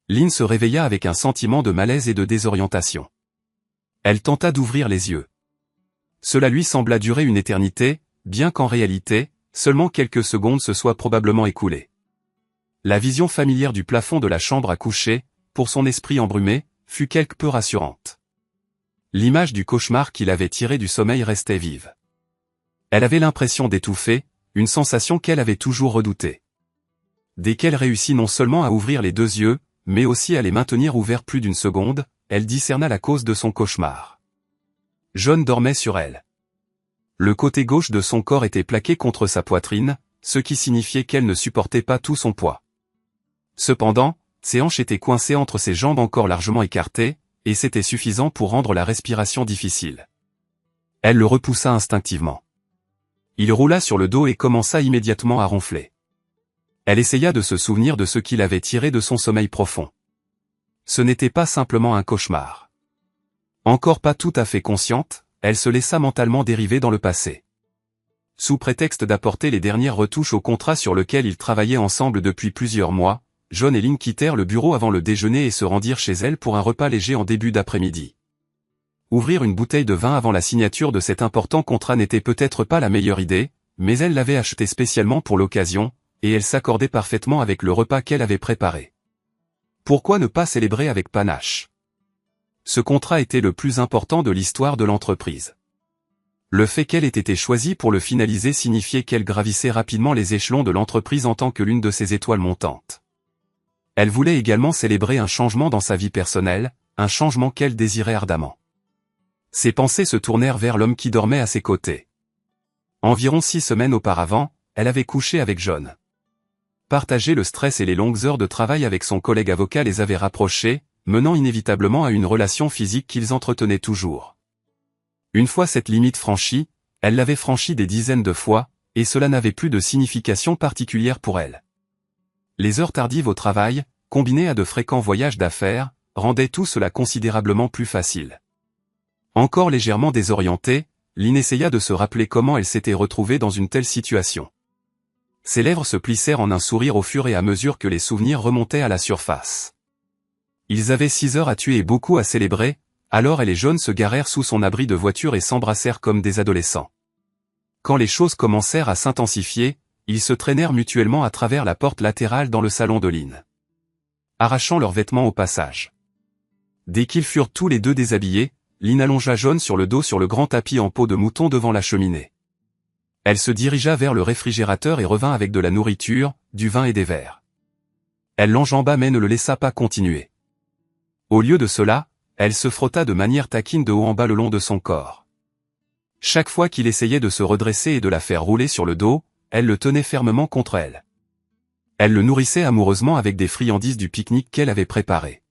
Lynn se réveilla avec un sentiment de malaise et de désorientation. Elle tenta d'ouvrir les yeux. Cela lui sembla durer une éternité, bien qu'en réalité, seulement quelques secondes se soient probablement écoulées. La vision familière du plafond de la chambre à coucher, pour son esprit embrumé, fut quelque peu rassurante. L'image du cauchemar qu'il avait tiré du sommeil restait vive. Elle avait l'impression d'étouffer, une sensation qu'elle avait toujours redoutée. Dès qu'elle réussit non seulement à ouvrir les deux yeux, mais aussi à les maintenir ouverts plus d'une seconde, elle discerna la cause de son cauchemar. John dormait sur elle. Le côté gauche de son corps était plaqué contre sa poitrine, ce qui signifiait qu'elle ne supportait pas tout son poids. Cependant, ses hanches étaient coincées entre ses jambes encore largement écartées, et c'était suffisant pour rendre la respiration difficile. Elle le repoussa instinctivement. Il roula sur le dos et commença immédiatement à ronfler. Elle essaya de se souvenir de ce qu'il avait tiré de son sommeil profond. Ce n'était pas simplement un cauchemar. Encore pas tout à fait consciente, elle se laissa mentalement dériver dans le passé. Sous prétexte d'apporter les dernières retouches au contrat sur lequel ils travaillaient ensemble depuis plusieurs mois, John et Lynn quittèrent le bureau avant le déjeuner et se rendirent chez elle pour un repas léger en début d'après-midi. Ouvrir une bouteille de vin avant la signature de cet important contrat n'était peut-être pas la meilleure idée, mais elle l'avait acheté spécialement pour l'occasion, et elle s'accordait parfaitement avec le repas qu'elle avait préparé. Pourquoi ne pas célébrer avec panache? Ce contrat était le plus important de l'histoire de l'entreprise. Le fait qu'elle ait été choisie pour le finaliser signifiait qu'elle gravissait rapidement les échelons de l'entreprise en tant que l'une de ses étoiles montantes. Elle voulait également célébrer un changement dans sa vie personnelle, un changement qu'elle désirait ardemment. Ses pensées se tournèrent vers l'homme qui dormait à ses côtés. Environ 6 semaines auparavant, elle avait couché avec John. Partager le stress et les longues heures de travail avec son collègue avocat les avaient rapprochés, menant inévitablement à une relation physique qu'ils entretenaient toujours. Une fois cette limite franchie, elle l'avait franchie des dizaines de fois, et cela n'avait plus de signification particulière pour elle. Les heures tardives au travail, combinées à de fréquents voyages d'affaires, rendaient tout cela considérablement plus facile. Encore légèrement désorientée, Lynn essaya de se rappeler comment elle s'était retrouvée dans une telle situation. Ses lèvres se plissèrent en un sourire au fur et à mesure que les souvenirs remontaient à la surface. Ils avaient 6 heures à tuer et beaucoup à célébrer, alors elle et John se garèrent sous son abri de voiture et s'embrassèrent comme des adolescents. Quand les choses commencèrent à s'intensifier, ils se traînèrent mutuellement à travers la porte latérale dans le salon de Lynn, arrachant leurs vêtements au passage. Dès qu'ils furent tous les deux déshabillés, Lynn allongea John sur le dos sur le grand tapis en peau de mouton devant la cheminée. Elle se dirigea vers le réfrigérateur et revint avec de la nourriture, du vin et des verres. Elle l'enjamba mais ne le laissa pas continuer. Au lieu de cela, elle se frotta de manière taquine de haut en bas le long de son corps. Chaque fois qu'il essayait de se redresser et de la faire rouler sur le dos, elle le tenait fermement contre elle. Elle le nourrissait amoureusement avec des friandises du pique-nique qu'elle avait préparé.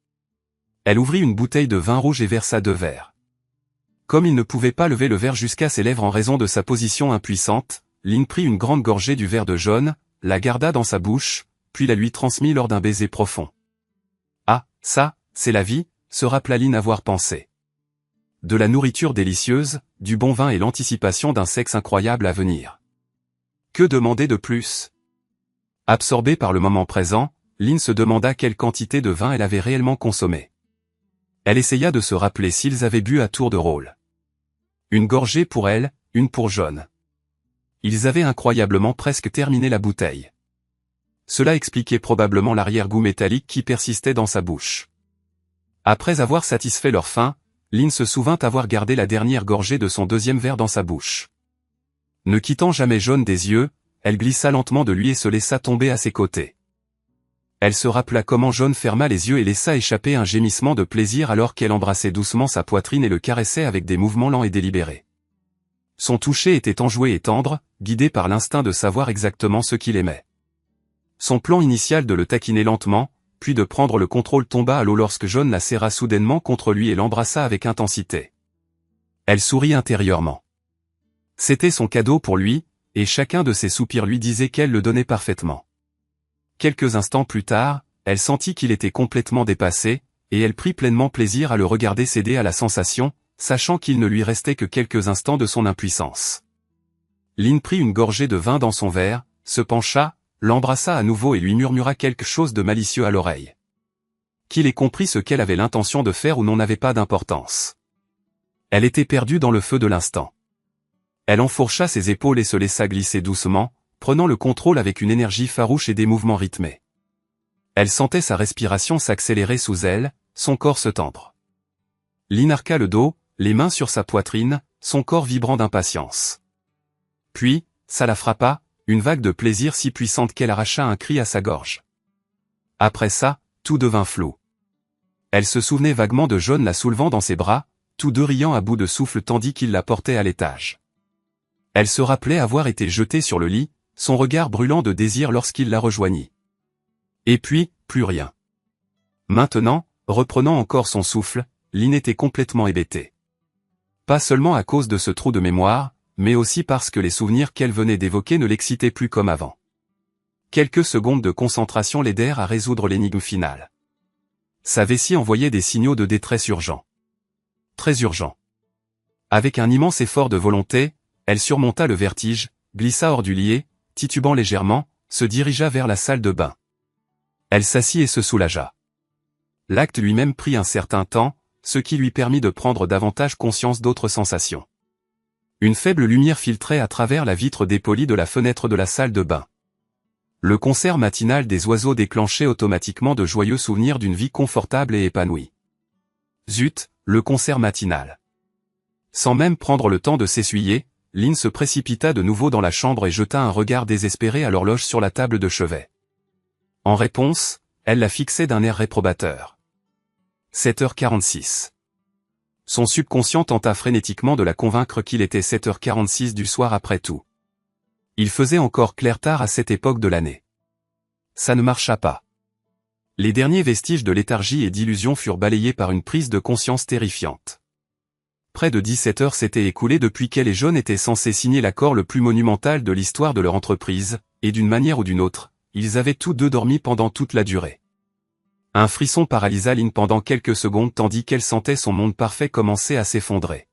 Elle ouvrit une bouteille de vin rouge et versa 2 verres. Comme il ne pouvait pas lever le verre jusqu'à ses lèvres en raison de sa position impuissante, Lynn prit une grande gorgée du verre de John, la garda dans sa bouche, puis la lui transmit lors d'un baiser profond. Ah, ça, c'est la vie, se rappela Lynn avoir pensé. De la nourriture délicieuse, du bon vin et l'anticipation d'un sexe incroyable à venir. Que demander de plus? Absorbée par le moment présent, Lynn se demanda quelle quantité de vin elle avait réellement consommé. Elle essaya de se rappeler s'ils avaient bu à tour de rôle. Une gorgée pour elle, une pour John. Ils avaient incroyablement presque terminé la bouteille. Cela expliquait probablement l'arrière-goût métallique qui persistait dans sa bouche. Après avoir satisfait leur faim, Lynn se souvint avoir gardé la dernière gorgée de son 2e verre dans sa bouche. Ne quittant jamais John des yeux, elle glissa lentement de lui et se laissa tomber à ses côtés. Elle se rappela comment John ferma les yeux et laissa échapper un gémissement de plaisir alors qu'elle embrassait doucement sa poitrine et le caressait avec des mouvements lents et délibérés. Son toucher était enjoué et tendre, guidé par l'instinct de savoir exactement ce qu'il aimait. Son plan initial de le taquiner lentement, puis de prendre le contrôle tomba à l'eau lorsque John la serra soudainement contre lui et l'embrassa avec intensité. Elle sourit intérieurement. C'était son cadeau pour lui, et chacun de ses soupirs lui disait qu'elle le donnait parfaitement. Quelques instants plus tard, elle sentit qu'il était complètement dépassé, et elle prit pleinement plaisir à le regarder céder à la sensation, sachant qu'il ne lui restait que quelques instants de son impuissance. Lynn prit une gorgée de vin dans son verre, se pencha, l'embrassa à nouveau et lui murmura quelque chose de malicieux à l'oreille. qu'il ait compris ce qu'elle avait l'intention de faire ou non n'avait pas d'importance. Elle était perdue dans le feu de l'instant. Elle enfourcha ses épaules et se laissa glisser doucement, prenant le contrôle avec une énergie farouche et des mouvements rythmés. Elle sentait sa respiration s'accélérer sous elle, son corps se tendre. Lynn arqua le dos, les mains sur sa poitrine, son corps vibrant d'impatience. Puis, ça la frappa, une vague de plaisir si puissante qu'elle arracha un cri à sa gorge. Après ça, tout devint flou. Elle se souvenait vaguement de John la soulevant dans ses bras, tous deux riant à bout de souffle tandis qu'il la portait à l'étage. Elle se rappelait avoir été jetée sur le lit, son regard brûlant de désir lorsqu'il la rejoignit. Et puis, plus rien. Maintenant, reprenant encore son souffle, Lynn était complètement hébétée. Pas seulement à cause de ce trou de mémoire, mais aussi parce que les souvenirs qu'elle venait d'évoquer ne l'excitaient plus comme avant. Quelques secondes de concentration l'aidèrent à résoudre l'énigme finale. Sa vessie envoyait des signaux de détresse urgents. Très urgents. Avec un immense effort de volonté, elle surmonta le vertige, glissa hors du lit, titubant légèrement, se dirigea vers la salle de bain. Elle s'assit et se soulagea. L'acte lui-même prit un certain temps, ce qui lui permit de prendre davantage conscience d'autres sensations. Une faible lumière filtrait à travers la vitre dépolie de la fenêtre de la salle de bain. Le concert matinal des oiseaux déclenchait automatiquement de joyeux souvenirs d'une vie confortable et épanouie. Zut, le concert matinal. Sans même prendre le temps de s'essuyer, Lynn se précipita de nouveau dans la chambre et jeta un regard désespéré à l'horloge sur la table de chevet. En réponse, elle la fixait d'un air réprobateur. 7h46. Son subconscient tenta frénétiquement de la convaincre qu'il était 7h46 du soir après tout. Il faisait encore clair tard à cette époque de l'année. Ça ne marcha pas. Les derniers vestiges de léthargie et d'illusion furent balayés par une prise de conscience terrifiante. Près de 17 heures s'étaient écoulées depuis qu'elle et John étaient censés signer l'accord le plus monumental de l'histoire de leur entreprise, et d'une manière ou d'une autre, ils avaient tous deux dormi pendant toute la durée. Un frisson paralysa Lynn pendant quelques secondes tandis qu'elle sentait son monde parfait commencer à s'effondrer.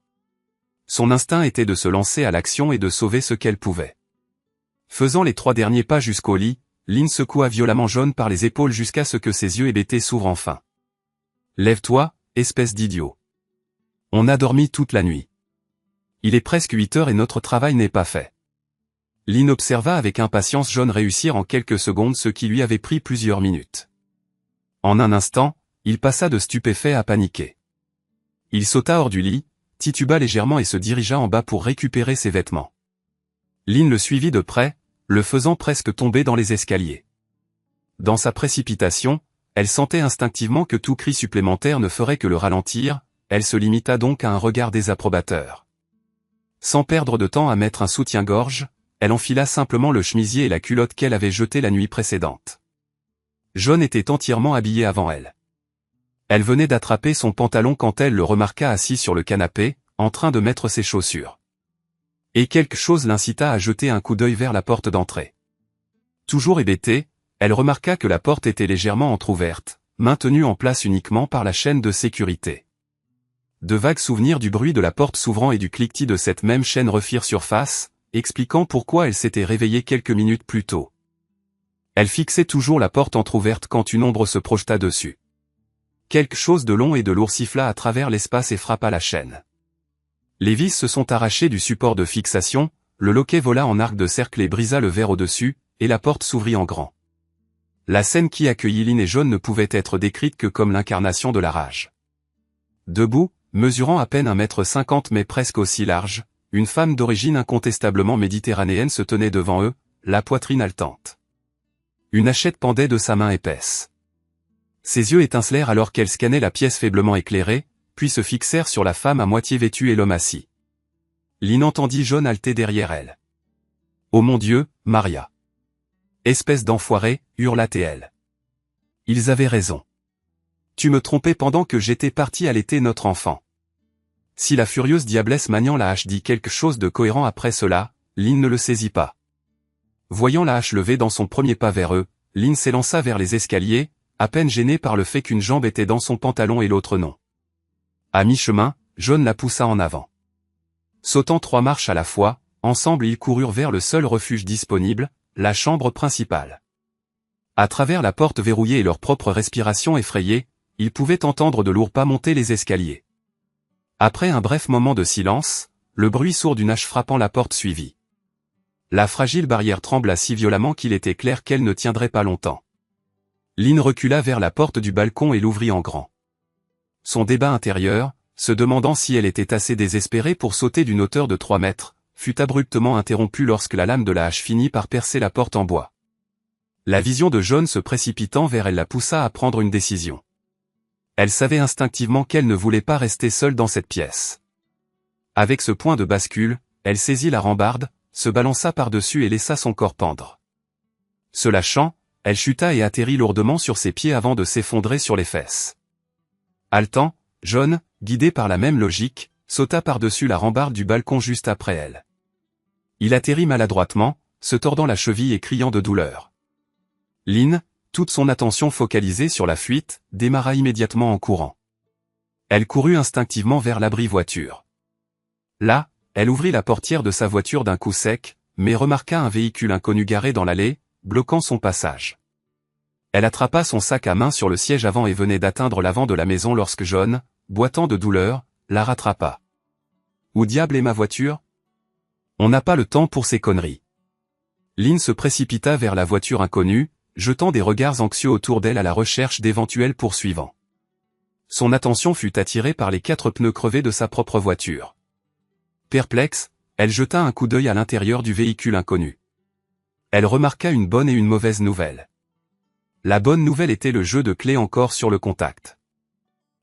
Son instinct était de se lancer à l'action et de sauver ce qu'elle pouvait. Faisant les 3 derniers pas jusqu'au lit, Lynn secoua violemment John par les épaules jusqu'à ce que ses yeux hébétés s'ouvrent enfin. « Lève-toi, espèce d'idiot. On a dormi toute la nuit. Il est presque 8 heures et notre travail n'est pas fait. » Lynn observa avec impatience John réussir en quelques secondes ce qui lui avait pris plusieurs minutes. En un instant, il passa de stupéfait à paniqué. Il sauta hors du lit, tituba légèrement et se dirigea en bas pour récupérer ses vêtements. Lynn le suivit de près, le faisant presque tomber dans les escaliers. Dans sa précipitation, elle sentait instinctivement que tout cri supplémentaire ne ferait que le ralentir, elle se limita donc à un regard désapprobateur. Sans perdre de temps à mettre un soutien-gorge, elle enfila simplement le chemisier et la culotte qu'elle avait jetée la nuit précédente. John était entièrement habillé avant elle. Elle venait d'attraper son pantalon quand elle le remarqua assis sur le canapé, en train de mettre ses chaussures. Et quelque chose l'incita à jeter un coup d'œil vers la porte d'entrée. Toujours hébétée, elle remarqua que la porte était légèrement entr'ouverte, maintenue en place uniquement par la chaîne de sécurité. De vagues souvenirs du bruit de la porte s'ouvrant et du cliquetis de cette même chaîne refirent surface, expliquant pourquoi elle s'était réveillée quelques minutes plus tôt. Elle fixait toujours la porte entr'ouverte quand une ombre se projeta dessus. Quelque chose de long et de lourd siffla à travers l'espace et frappa la chaîne. Les vis se sont arrachées du support de fixation, le loquet vola en arc de cercle et brisa le verre au-dessus, et la porte s'ouvrit en grand. La scène qui accueillit Lynn et John ne pouvait être décrite que comme l'incarnation de la rage. Debout, mesurant à peine 1,50 m mais presque aussi large, une femme d'origine incontestablement méditerranéenne se tenait devant eux, la poitrine haletante. Une hachette pendait de sa main épaisse. Ses yeux étincelèrent alors qu'elle scannait la pièce faiblement éclairée, puis se fixèrent sur la femme à moitié vêtue et l'homme assis. Lynn entendit John halter derrière elle. « Oh mon Dieu, Maria !»« Espèce d'enfoiré !» hurla-t-elle. Ils avaient raison. Tu me trompais pendant que j'étais parti allaiter notre enfant. Si la furieuse diablesse maniant la hache dit quelque chose de cohérent après cela, Lynn ne le saisit pas. Voyant la hache levée dans son premier pas vers eux, Lynn s'élança vers les escaliers, à peine gênée par le fait qu'une jambe était dans son pantalon et l'autre non. À mi-chemin, John la poussa en avant. Sautant 3 marches à la fois, ensemble ils coururent vers le seul refuge disponible, la chambre principale. À travers la porte verrouillée et leur propre respiration effrayée, Il pouvait entendre de lourds pas monter les escaliers. Après un bref moment de silence, le bruit sourd d'une hache frappant la porte suivit. La fragile barrière trembla si violemment qu'il était clair qu'elle ne tiendrait pas longtemps. Lynn recula vers la porte du balcon et l'ouvrit en grand. Son débat intérieur, se demandant si elle était assez désespérée pour sauter d'une hauteur de 3 mètres, fut abruptement interrompu lorsque la lame de la hache finit par percer la porte en bois. La vision de John se précipitant vers elle la poussa à prendre une décision. Elle savait instinctivement qu'elle ne voulait pas rester seule dans cette pièce. Avec ce point de bascule, elle saisit la rambarde, se balança par-dessus et laissa son corps pendre. Se lâchant, elle chuta et atterrit lourdement sur ses pieds avant de s'effondrer sur les fesses. Haletant, John, guidé par la même logique, sauta par-dessus la rambarde du balcon juste après elle. Il atterrit maladroitement, se tordant la cheville et criant de douleur. Lynn, toute son attention focalisée sur la fuite, démarra immédiatement en courant. Elle courut instinctivement vers l'abri voiture. Là, elle ouvrit la portière de sa voiture d'un coup sec, mais remarqua un véhicule inconnu garé dans l'allée, bloquant son passage. Elle attrapa son sac à main sur le siège avant et venait d'atteindre l'avant de la maison lorsque John, boitant de douleur, la rattrapa. « Où diable est ma voiture ? On n'a pas le temps pour ces conneries. » Lynn se précipita vers la voiture inconnue, jetant des regards anxieux autour d'elle à la recherche d'éventuels poursuivants. Son attention fut attirée par les 4 pneus crevés de sa propre voiture. Perplexe, elle jeta un coup d'œil à l'intérieur du véhicule inconnu. Elle remarqua une bonne et une mauvaise nouvelle. La bonne nouvelle était le jeu de clés encore sur le contact.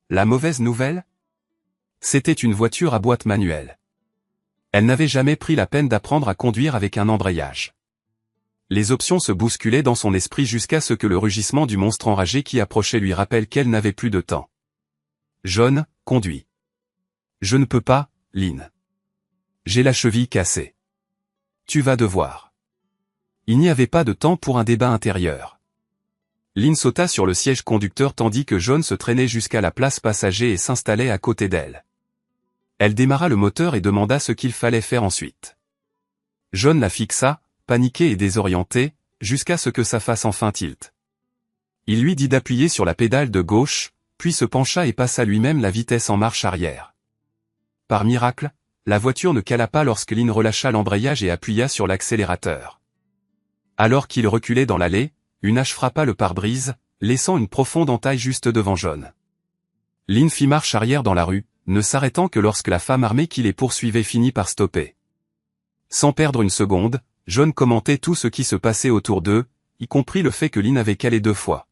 La mauvaise nouvelle ? C'était une voiture à boîte manuelle. Elle n'avait jamais pris la peine d'apprendre à conduire avec un embrayage. Les options se bousculaient dans son esprit jusqu'à ce que le rugissement du monstre enragé qui approchait lui rappelle qu'elle n'avait plus de temps. John, conduis. Je ne peux pas, Lynn. J'ai la cheville cassée. Tu vas devoir. Il n'y avait pas de temps pour un débat intérieur. Lynn sauta sur le siège conducteur tandis que John se traînait jusqu'à la place passager et s'installait à côté d'elle. Elle démarra le moteur et demanda ce qu'il fallait faire ensuite. John la fixa, paniqué et désorienté, jusqu'à ce que ça fasse enfin tilt. Il lui dit d'appuyer sur la pédale de gauche, puis se pencha et passa lui-même la vitesse en marche arrière. Par miracle, la voiture ne cala pas lorsque Lynn relâcha l'embrayage et appuya sur l'accélérateur. Alors qu'il reculait dans l'allée, une hache frappa le pare-brise, laissant une profonde entaille juste devant John. Lynn fit marche arrière dans la rue, ne s'arrêtant que lorsque la femme armée qui les poursuivait finit par stopper. Sans perdre une seconde, John commentait tout ce qui se passait autour d'eux, y compris le fait que Lynn avait calé 2 fois.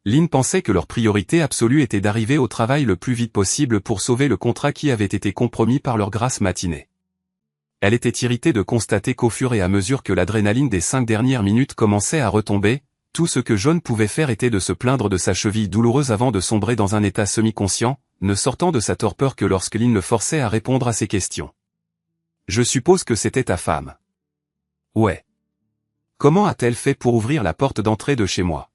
Lynn pensait que leur priorité absolue était d'arriver au travail le plus vite possible pour sauver le contrat qui avait été compromis par leur grasse matinée. Elle était irritée de constater qu'au fur et à mesure que l'adrénaline des 5 dernières minutes commençait à retomber, tout ce que John pouvait faire était de se plaindre de sa cheville douloureuse avant de sombrer dans un état semi-conscient, ne sortant de sa torpeur que lorsque Lynn le forçait à répondre à ses questions. « Je suppose que c'était ta femme. »« Ouais. Comment a-t-elle fait pour ouvrir la porte d'entrée de chez moi ? »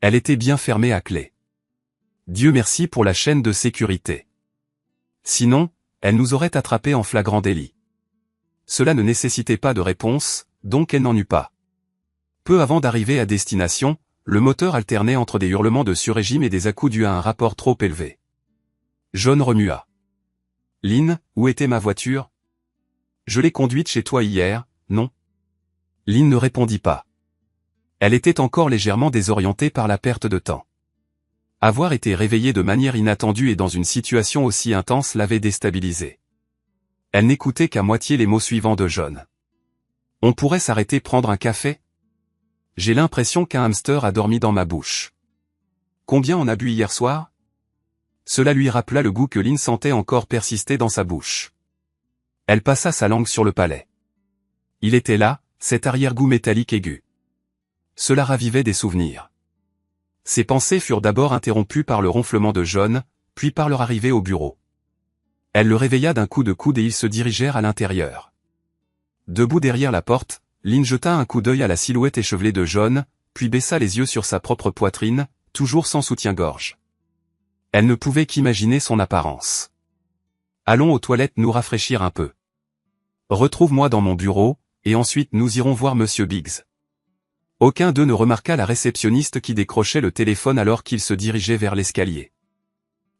Elle était bien fermée à clé. Dieu merci pour la chaîne de sécurité. Sinon, elle nous aurait attrapés en flagrant délit. Cela ne nécessitait pas de réponse, donc elle n'en eut pas. Peu avant d'arriver à destination, le moteur alternait entre des hurlements de sur-régime et des à-coups dus à un rapport trop élevé. John remua. « Lynn, où était ma voiture ? Je l'ai conduite chez toi hier, non ?» Lynn ne répondit pas. Elle était encore légèrement désorientée par la perte de temps. Avoir été réveillée de manière inattendue et dans une situation aussi intense l'avait déstabilisée. Elle n'écoutait qu'à moitié les mots suivants de John. « On pourrait s'arrêter prendre un café ? J'ai l'impression qu'un hamster a dormi dans ma bouche. Combien on a bu hier soir ? » Cela lui rappela le goût que Lynn sentait encore persister dans sa bouche. Elle passa sa langue sur le palais. Il était là, cet arrière-goût métallique aigu. Cela ravivait des souvenirs. Ses pensées furent d'abord interrompues par le ronflement de John, puis par leur arrivée au bureau. Elle le réveilla d'un coup de coude et ils se dirigèrent à l'intérieur. Debout derrière la porte, Lynn jeta un coup d'œil à la silhouette échevelée de John, puis baissa les yeux sur sa propre poitrine, toujours sans soutien-gorge. Elle ne pouvait qu'imaginer son apparence. « Allons aux toilettes nous rafraîchir un peu. Retrouve-moi dans mon bureau, et ensuite nous irons voir Monsieur Biggs. » Aucun d'eux ne remarqua la réceptionniste qui décrochait le téléphone alors qu'il se dirigeait vers l'escalier.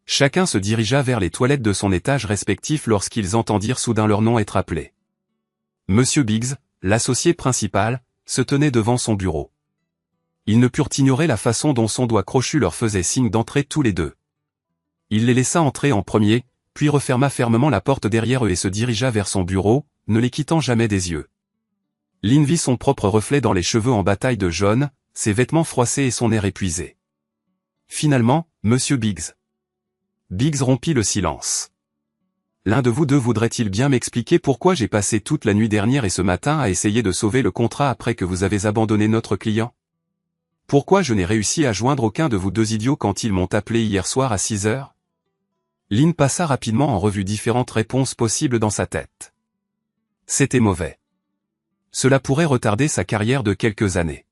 Chacun se dirigea vers les toilettes de son étage respectif lorsqu'ils entendirent soudain leur nom être appelé. Monsieur Biggs, l'associé principal, se tenait devant son bureau. Ils ne purent ignorer la façon dont son doigt crochu leur faisait signe d'entrer tous les deux. Il les laissa entrer en premier, puis referma fermement la porte derrière eux et se dirigea vers son bureau, ne les quittant jamais des yeux. Lynn vit son propre reflet dans les cheveux en bataille de jaune, ses vêtements froissés et son air épuisé. Finalement, Monsieur Biggs. Biggs rompit le silence. L'un de vous deux voudrait-il bien m'expliquer pourquoi j'ai passé toute la nuit dernière et ce matin à essayer de sauver le contrat après que vous avez abandonné notre client? Pourquoi je n'ai réussi à joindre aucun de vous deux idiots quand ils m'ont appelé hier soir à 6 heures? Lynn passa rapidement en revue différentes réponses possibles dans sa tête. C'était mauvais. Cela pourrait retarder sa carrière de quelques années.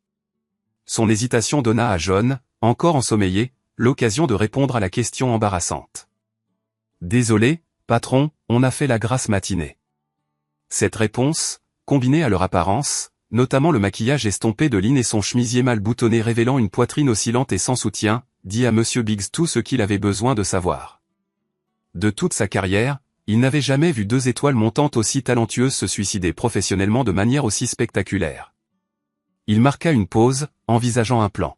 Son hésitation donna à John, encore ensommeillé, l'occasion de répondre à la question embarrassante. Désolé, patron, on a fait la grasse matinée. Cette réponse, combinée à leur apparence, notamment le maquillage estompé de Lynn et son chemisier mal boutonné révélant une poitrine oscillante et sans soutien, dit à Monsieur Biggs tout ce qu'il avait besoin de savoir. De toute sa carrière, il n'avait jamais vu deux étoiles montantes aussi talentueuses se suicider professionnellement de manière aussi spectaculaire. Il marqua une pause, envisageant un plan.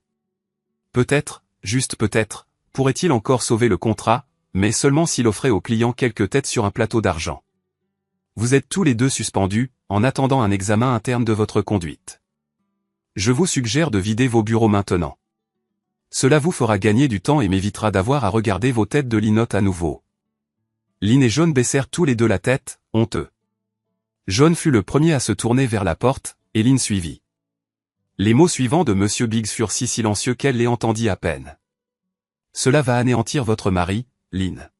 Peut-être, juste peut-être, pourrait-il encore sauver le contrat, mais seulement s'il offrait au client quelques têtes sur un plateau d'argent. Vous êtes tous les deux suspendus, en attendant un examen interne de votre conduite. Je vous suggère de vider vos bureaux maintenant. Cela vous fera gagner du temps et m'évitera d'avoir à regarder vos têtes de linotte à nouveau. Lynn et John baissèrent tous les deux la tête, honteux. John fut le premier à se tourner vers la porte, et Lynn suivit. Les mots suivants de Monsieur Biggs furent si silencieux qu'elle les entendit à peine. Cela va anéantir votre mari, Lynn.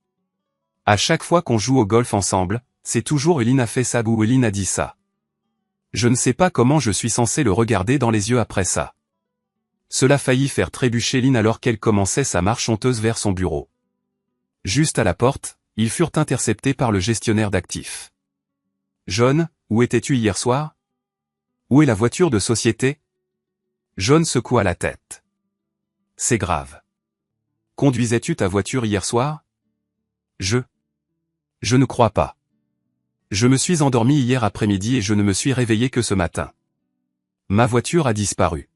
À chaque fois qu'on joue au golf ensemble, c'est toujours Lynn a fait ça ou Lynn a dit ça. Je ne sais pas comment je suis censé le regarder dans les yeux après ça. Cela faillit faire trébucher Lynn alors qu'elle commençait sa marche honteuse vers son bureau. Juste à la porte, ils furent interceptés par le gestionnaire d'actifs. John, où étais-tu hier soir? Où est la voiture de société? John secoua la tête. C'est grave. Conduisais-tu ta voiture hier soir? Je ne crois pas. Je me suis endormi hier après-midi et je ne me suis réveillé que ce matin. Ma voiture a disparu.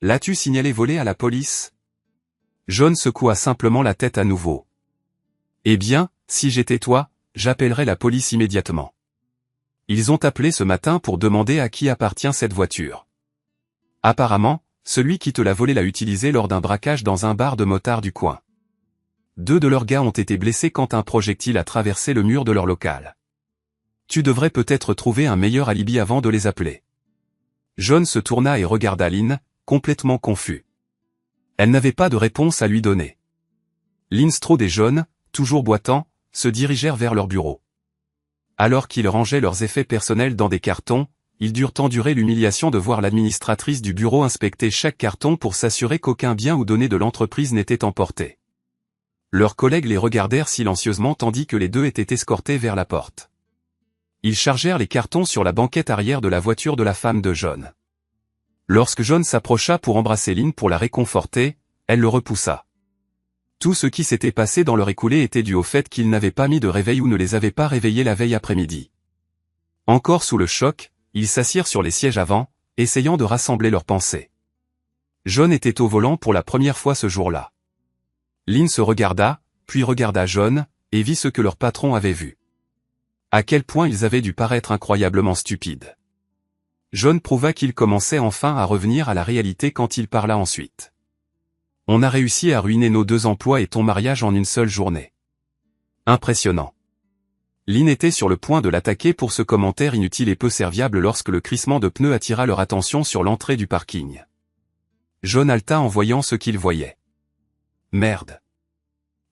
L'as-tu signalé volé à la police? John secoua simplement la tête à nouveau. Eh bien, si j'étais toi, j'appellerais la police immédiatement. Ils ont appelé ce matin pour demander à qui appartient cette voiture. Apparemment, celui qui te l'a volée l'a utilisée lors d'un braquage dans un bar de motards du coin. 2 de leurs gars ont été blessés quand un projectile a traversé le mur de leur local. Tu devrais peut-être trouver un meilleur alibi avant de les appeler. John se tourna et regarda Lynn, complètement confus. Elle n'avait pas de réponse à lui donner. Lynn Strode et John, toujours boitants, se dirigèrent vers leur bureau. Alors qu'ils rangeaient leurs effets personnels dans des cartons, ils durent endurer l'humiliation de voir l'administratrice du bureau inspecter chaque carton pour s'assurer qu'aucun bien ou donnée de l'entreprise n'était emporté. Leurs collègues les regardèrent silencieusement tandis que les deux étaient escortés vers la porte. Ils chargèrent les cartons sur la banquette arrière de la voiture de la femme de John. Lorsque John s'approcha pour embrasser Lynn pour la réconforter, elle le repoussa. Tout ce qui s'était passé dans l'heure écoulée était dû au fait qu'ils n'avaient pas mis de réveil ou ne les avaient pas réveillés la veille après-midi. Encore sous le choc, ils s'assirent sur les sièges avant, essayant de rassembler leurs pensées. John était au volant pour la première fois ce jour-là. Lynn se regarda, puis regarda John, et vit ce que leur patron avait vu. À quel point ils avaient dû paraître incroyablement stupides. John prouva qu'il commençait enfin à revenir à la réalité quand il parla ensuite. On a réussi à ruiner nos 2 emplois et ton mariage en une seule journée. Impressionnant. Lynn était sur le point de l'attaquer pour ce commentaire inutile et peu serviable lorsque le crissement de pneus attira leur attention sur l'entrée du parking. John halta en voyant ce qu'il voyait. Merde.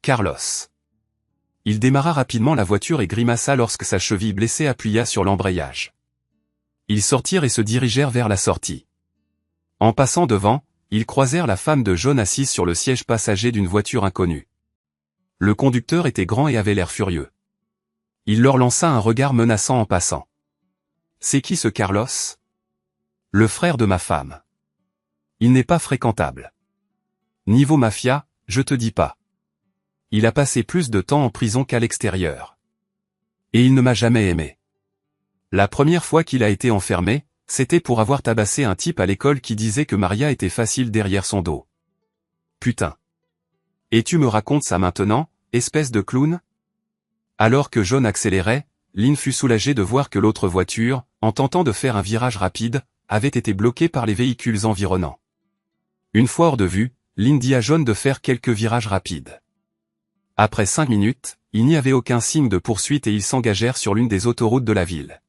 Carlos. Il démarra rapidement la voiture et grimaça lorsque sa cheville blessée appuya sur l'embrayage. Ils sortirent et se dirigèrent vers la sortie. En passant devant, ils croisèrent la femme de John assise sur le siège passager d'une voiture inconnue. Le conducteur était grand et avait l'air furieux. Il leur lança un regard menaçant en passant. « C'est qui ce Carlos ? » « Le frère de ma femme. » Il n'est pas fréquentable. Niveau mafia, je te dis pas. Il a passé plus de temps en prison qu'à l'extérieur. Et il ne m'a jamais aimé. La première fois qu'il a été enfermé, c'était pour avoir tabassé un type à l'école qui disait que Maria était facile derrière son dos. Putain. Et tu me racontes ça maintenant, espèce de clown? Alors que John accélérait, Lynn fut soulagée de voir que l'autre voiture, en tentant de faire un virage rapide, avait été bloquée par les véhicules environnants. Une fois hors de vue, Lynn dit à John de faire quelques virages rapides. Après 5 minutes, il n'y avait aucun signe de poursuite et ils s'engagèrent sur l'une des autoroutes de la ville.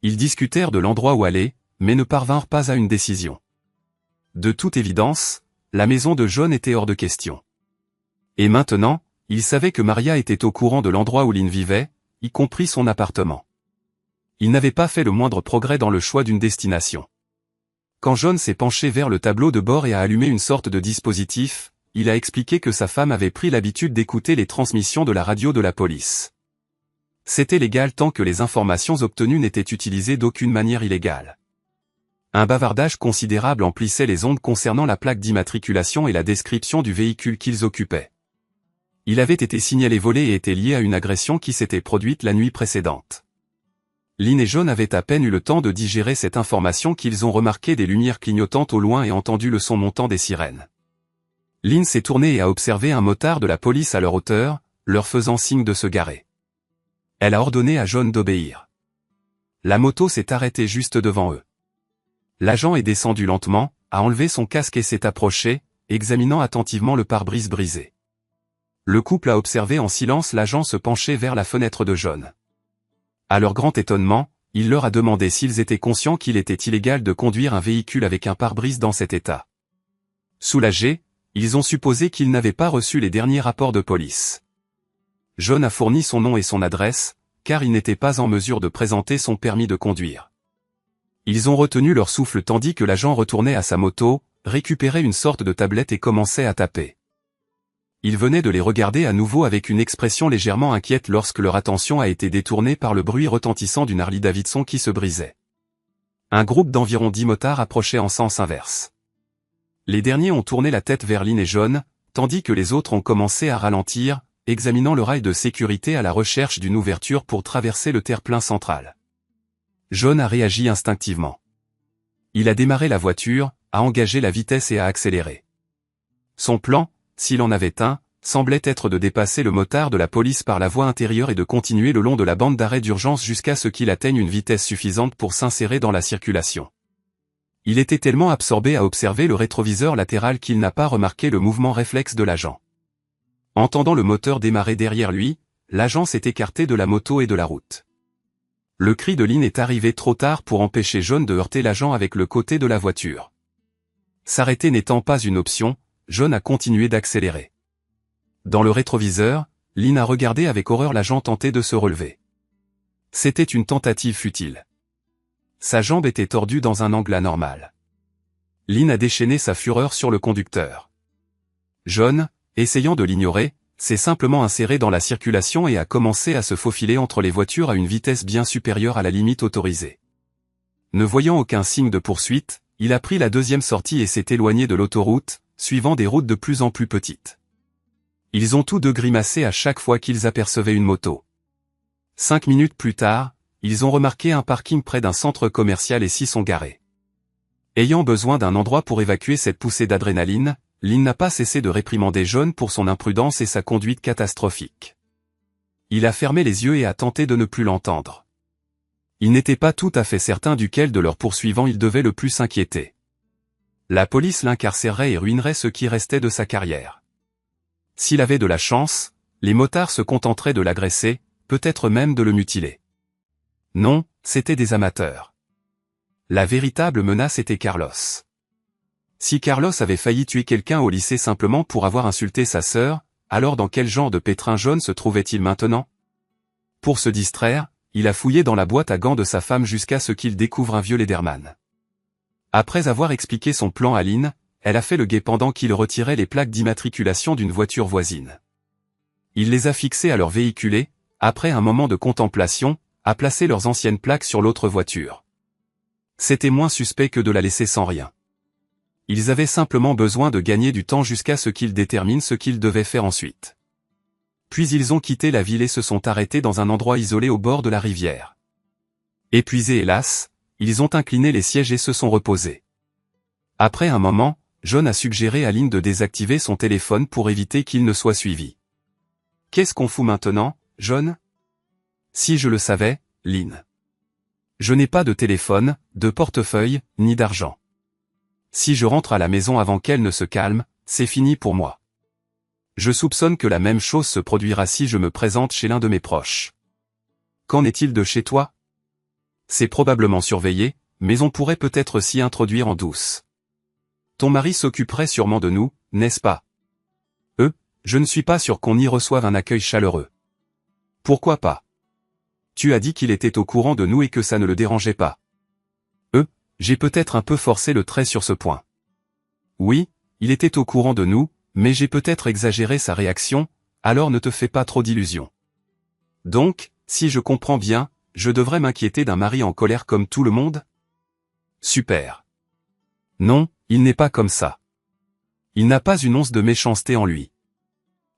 Ils discutèrent de l'endroit où aller, mais ne parvinrent pas à une décision. De toute évidence, la maison de John était hors de question. Et maintenant, il savait que Maria était au courant de l'endroit où Lynn vivait, y compris son appartement. Il n'avait pas fait le moindre progrès dans le choix d'une destination. Quand John s'est penché vers le tableau de bord et a allumé une sorte de dispositif, il a expliqué que sa femme avait pris l'habitude d'écouter les transmissions de la radio de la police. C'était légal tant que les informations obtenues n'étaient utilisées d'aucune manière illégale. Un bavardage considérable emplissait les ondes concernant la plaque d'immatriculation et la description du véhicule qu'ils occupaient. Il avait été signalé volé et était lié à une agression qui s'était produite la nuit précédente. Lynn et John avaient à peine eu le temps de digérer cette information qu'ils ont remarqué des lumières clignotantes au loin et entendu le son montant des sirènes. Lynn s'est tournée et a observé un motard de la police à leur hauteur, leur faisant signe de se garer. Elle a ordonné à John d'obéir. La moto s'est arrêtée juste devant eux. L'agent est descendu lentement, a enlevé son casque et s'est approché, examinant attentivement le pare-brise brisé. Le couple a observé en silence l'agent se pencher vers la fenêtre de John. À leur grand étonnement, il leur a demandé s'ils étaient conscients qu'il était illégal de conduire un véhicule avec un pare-brise dans cet état. Soulagés, ils ont supposé qu'ils n'avaient pas reçu les derniers rapports de police. John a fourni son nom et son adresse, car il n'était pas en mesure de présenter son permis de conduire. Ils ont retenu leur souffle tandis que l'agent retournait à sa moto, récupérait une sorte de tablette et commençait à taper. Il venait de les regarder à nouveau avec une expression légèrement inquiète lorsque leur attention a été détournée par le bruit retentissant d'une Harley-Davidson qui se brisait. Un groupe d'environ 10 motards approchait en sens inverse. Les derniers ont tourné la tête vers Lynn et John, tandis que les autres ont commencé à ralentir, examinant le rail de sécurité à la recherche d'une ouverture pour traverser le terre-plein central. John a réagi instinctivement. Il a démarré la voiture, a engagé la vitesse et a accéléré. Son plan, s'il en avait un, semblait être de dépasser le motard de la police par la voie intérieure et de continuer le long de la bande d'arrêt d'urgence jusqu'à ce qu'il atteigne une vitesse suffisante pour s'insérer dans la circulation. Il était tellement absorbé à observer le rétroviseur latéral qu'il n'a pas remarqué le mouvement réflexe de l'agent. Entendant le moteur démarrer derrière lui, l'agent s'est écarté de la moto et de la route. Le cri de Lynn est arrivé trop tard pour empêcher John de heurter l'agent avec le côté de la voiture. S'arrêter n'étant pas une option, John a continué d'accélérer. Dans le rétroviseur, Lynn a regardé avec horreur l'agent tenter de se relever. C'était une tentative futile. Sa jambe était tordue dans un angle anormal. Lynn a déchaîné sa fureur sur le conducteur. John, essayant de l'ignorer, s'est simplement inséré dans la circulation et a commencé à se faufiler entre les voitures à une vitesse bien supérieure à la limite autorisée. Ne voyant aucun signe de poursuite, il a pris la deuxième sortie et s'est éloigné de l'autoroute, suivant des routes de plus en plus petites. Ils ont tous deux grimacé à chaque fois qu'ils apercevaient une moto. 5 minutes plus tard, ils ont remarqué un parking près d'un centre commercial et s'y sont garés. Ayant besoin d'un endroit pour évacuer cette poussée d'adrénaline, Lynn n'a pas cessé de réprimander John pour son imprudence et sa conduite catastrophique. Il a fermé les yeux et a tenté de ne plus l'entendre. Il n'était pas tout à fait certain duquel de leurs poursuivants il devait le plus s'inquiéter. La police l'incarcérerait et ruinerait ce qui restait de sa carrière. S'il avait de la chance, les motards se contenteraient de l'agresser, peut-être même de le mutiler. Non, c'étaient des amateurs. La véritable menace était Carlos. Si Carlos avait failli tuer quelqu'un au lycée simplement pour avoir insulté sa sœur, alors dans quel genre de pétrin John se trouvait-il maintenant? Pour se distraire, il a fouillé dans la boîte à gants de sa femme jusqu'à ce qu'il découvre un vieux Lederman. Après avoir expliqué son plan à Lynn, elle a fait le guet pendant qu'il retirait les plaques d'immatriculation d'une voiture voisine. Il les a fixées à leur véhiculé, après un moment de contemplation, a placé leurs anciennes plaques sur l'autre voiture. C'était moins suspect que de la laisser sans rien. Ils avaient simplement besoin de gagner du temps jusqu'à ce qu'ils déterminent ce qu'ils devaient faire ensuite. Puis ils ont quitté la ville et se sont arrêtés dans un endroit isolé au bord de la rivière. Épuisés et las, ils ont incliné les sièges et se sont reposés. Après un moment, John a suggéré à Lynn de désactiver son téléphone pour éviter qu'il ne soit suivi. « Qu'est-ce qu'on fout maintenant, John ?»« Si je le savais, Lynn. Je n'ai pas de téléphone, de portefeuille, ni d'argent. Si je rentre à la maison avant qu'elle ne se calme, c'est fini pour moi. Je soupçonne que la même chose se produira si je me présente chez l'un de mes proches. Qu'en est-il de chez toi? C'est probablement surveillé, mais on pourrait peut-être s'y introduire en douce. Ton mari s'occuperait sûrement de nous, n'est-ce pas? Je ne suis pas sûr qu'on y reçoive un accueil chaleureux. Pourquoi pas? Tu as dit qu'il était au courant de nous et que ça ne le dérangeait pas. J'ai peut-être un peu forcé le trait sur ce point. Oui, il était au courant de nous, mais j'ai peut-être exagéré sa réaction, alors ne te fais pas trop d'illusions. Donc, si je comprends bien, je devrais m'inquiéter d'un mari en colère comme tout le monde? Super. Non, il n'est pas comme ça. Il n'a pas une once de méchanceté en lui.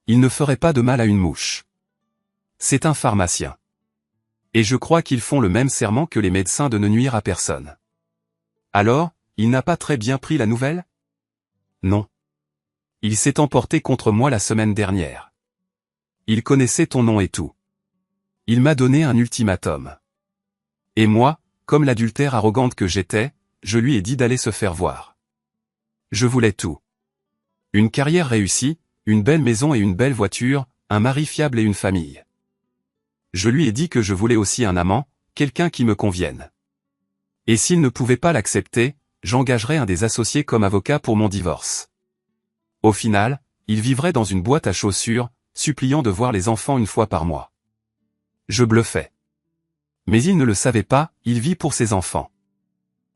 Il ne ferait pas de mal à une mouche. C'est un pharmacien. Et je crois qu'ils font le même serment que les médecins de ne nuire à personne. Alors, il n'a pas très bien pris la nouvelle? Non. Il s'est emporté contre moi la semaine dernière. Il connaissait ton nom et tout. Il m'a donné un ultimatum. Et moi, comme l'adultère arrogante que j'étais, je lui ai dit d'aller se faire voir. Je voulais tout. Une carrière réussie, une belle maison et une belle voiture, un mari fiable et une famille. Je lui ai dit que je voulais aussi un amant, quelqu'un qui me convienne. Et s'il ne pouvait pas l'accepter, j'engagerais un des associés comme avocat pour mon divorce. Au final, il vivrait dans une boîte à chaussures, suppliant de voir les enfants une fois par mois. Je bluffais. Mais il ne le savait pas, il vit pour ses enfants.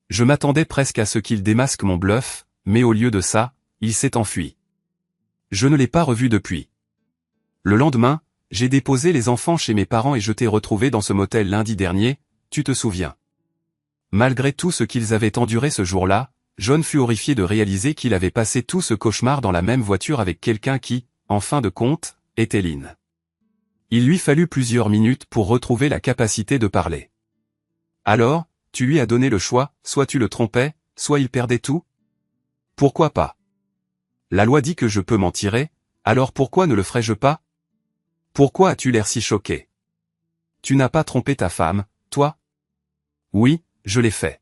Je m'attendais presque à ce qu'il démasque mon bluff, mais au lieu de ça, il s'est enfui. Je ne l'ai pas revu depuis. Le lendemain, j'ai déposé les enfants chez mes parents et je t'ai retrouvé dans ce motel lundi dernier, tu te souviens. Malgré tout ce qu'ils avaient enduré ce jour-là, John fut horrifié de réaliser qu'il avait passé tout ce cauchemar dans la même voiture avec quelqu'un qui, en fin de compte, était Lynn. Il lui fallut plusieurs minutes pour retrouver la capacité de parler. Alors, tu lui as donné le choix, soit tu le trompais, soit il perdait tout? Pourquoi pas? La loi dit que je peux m'en tirer, alors pourquoi ne le ferais-je pas? Pourquoi as-tu l'air si choqué? Tu n'as pas trompé ta femme, toi? Oui, je l'ai fait.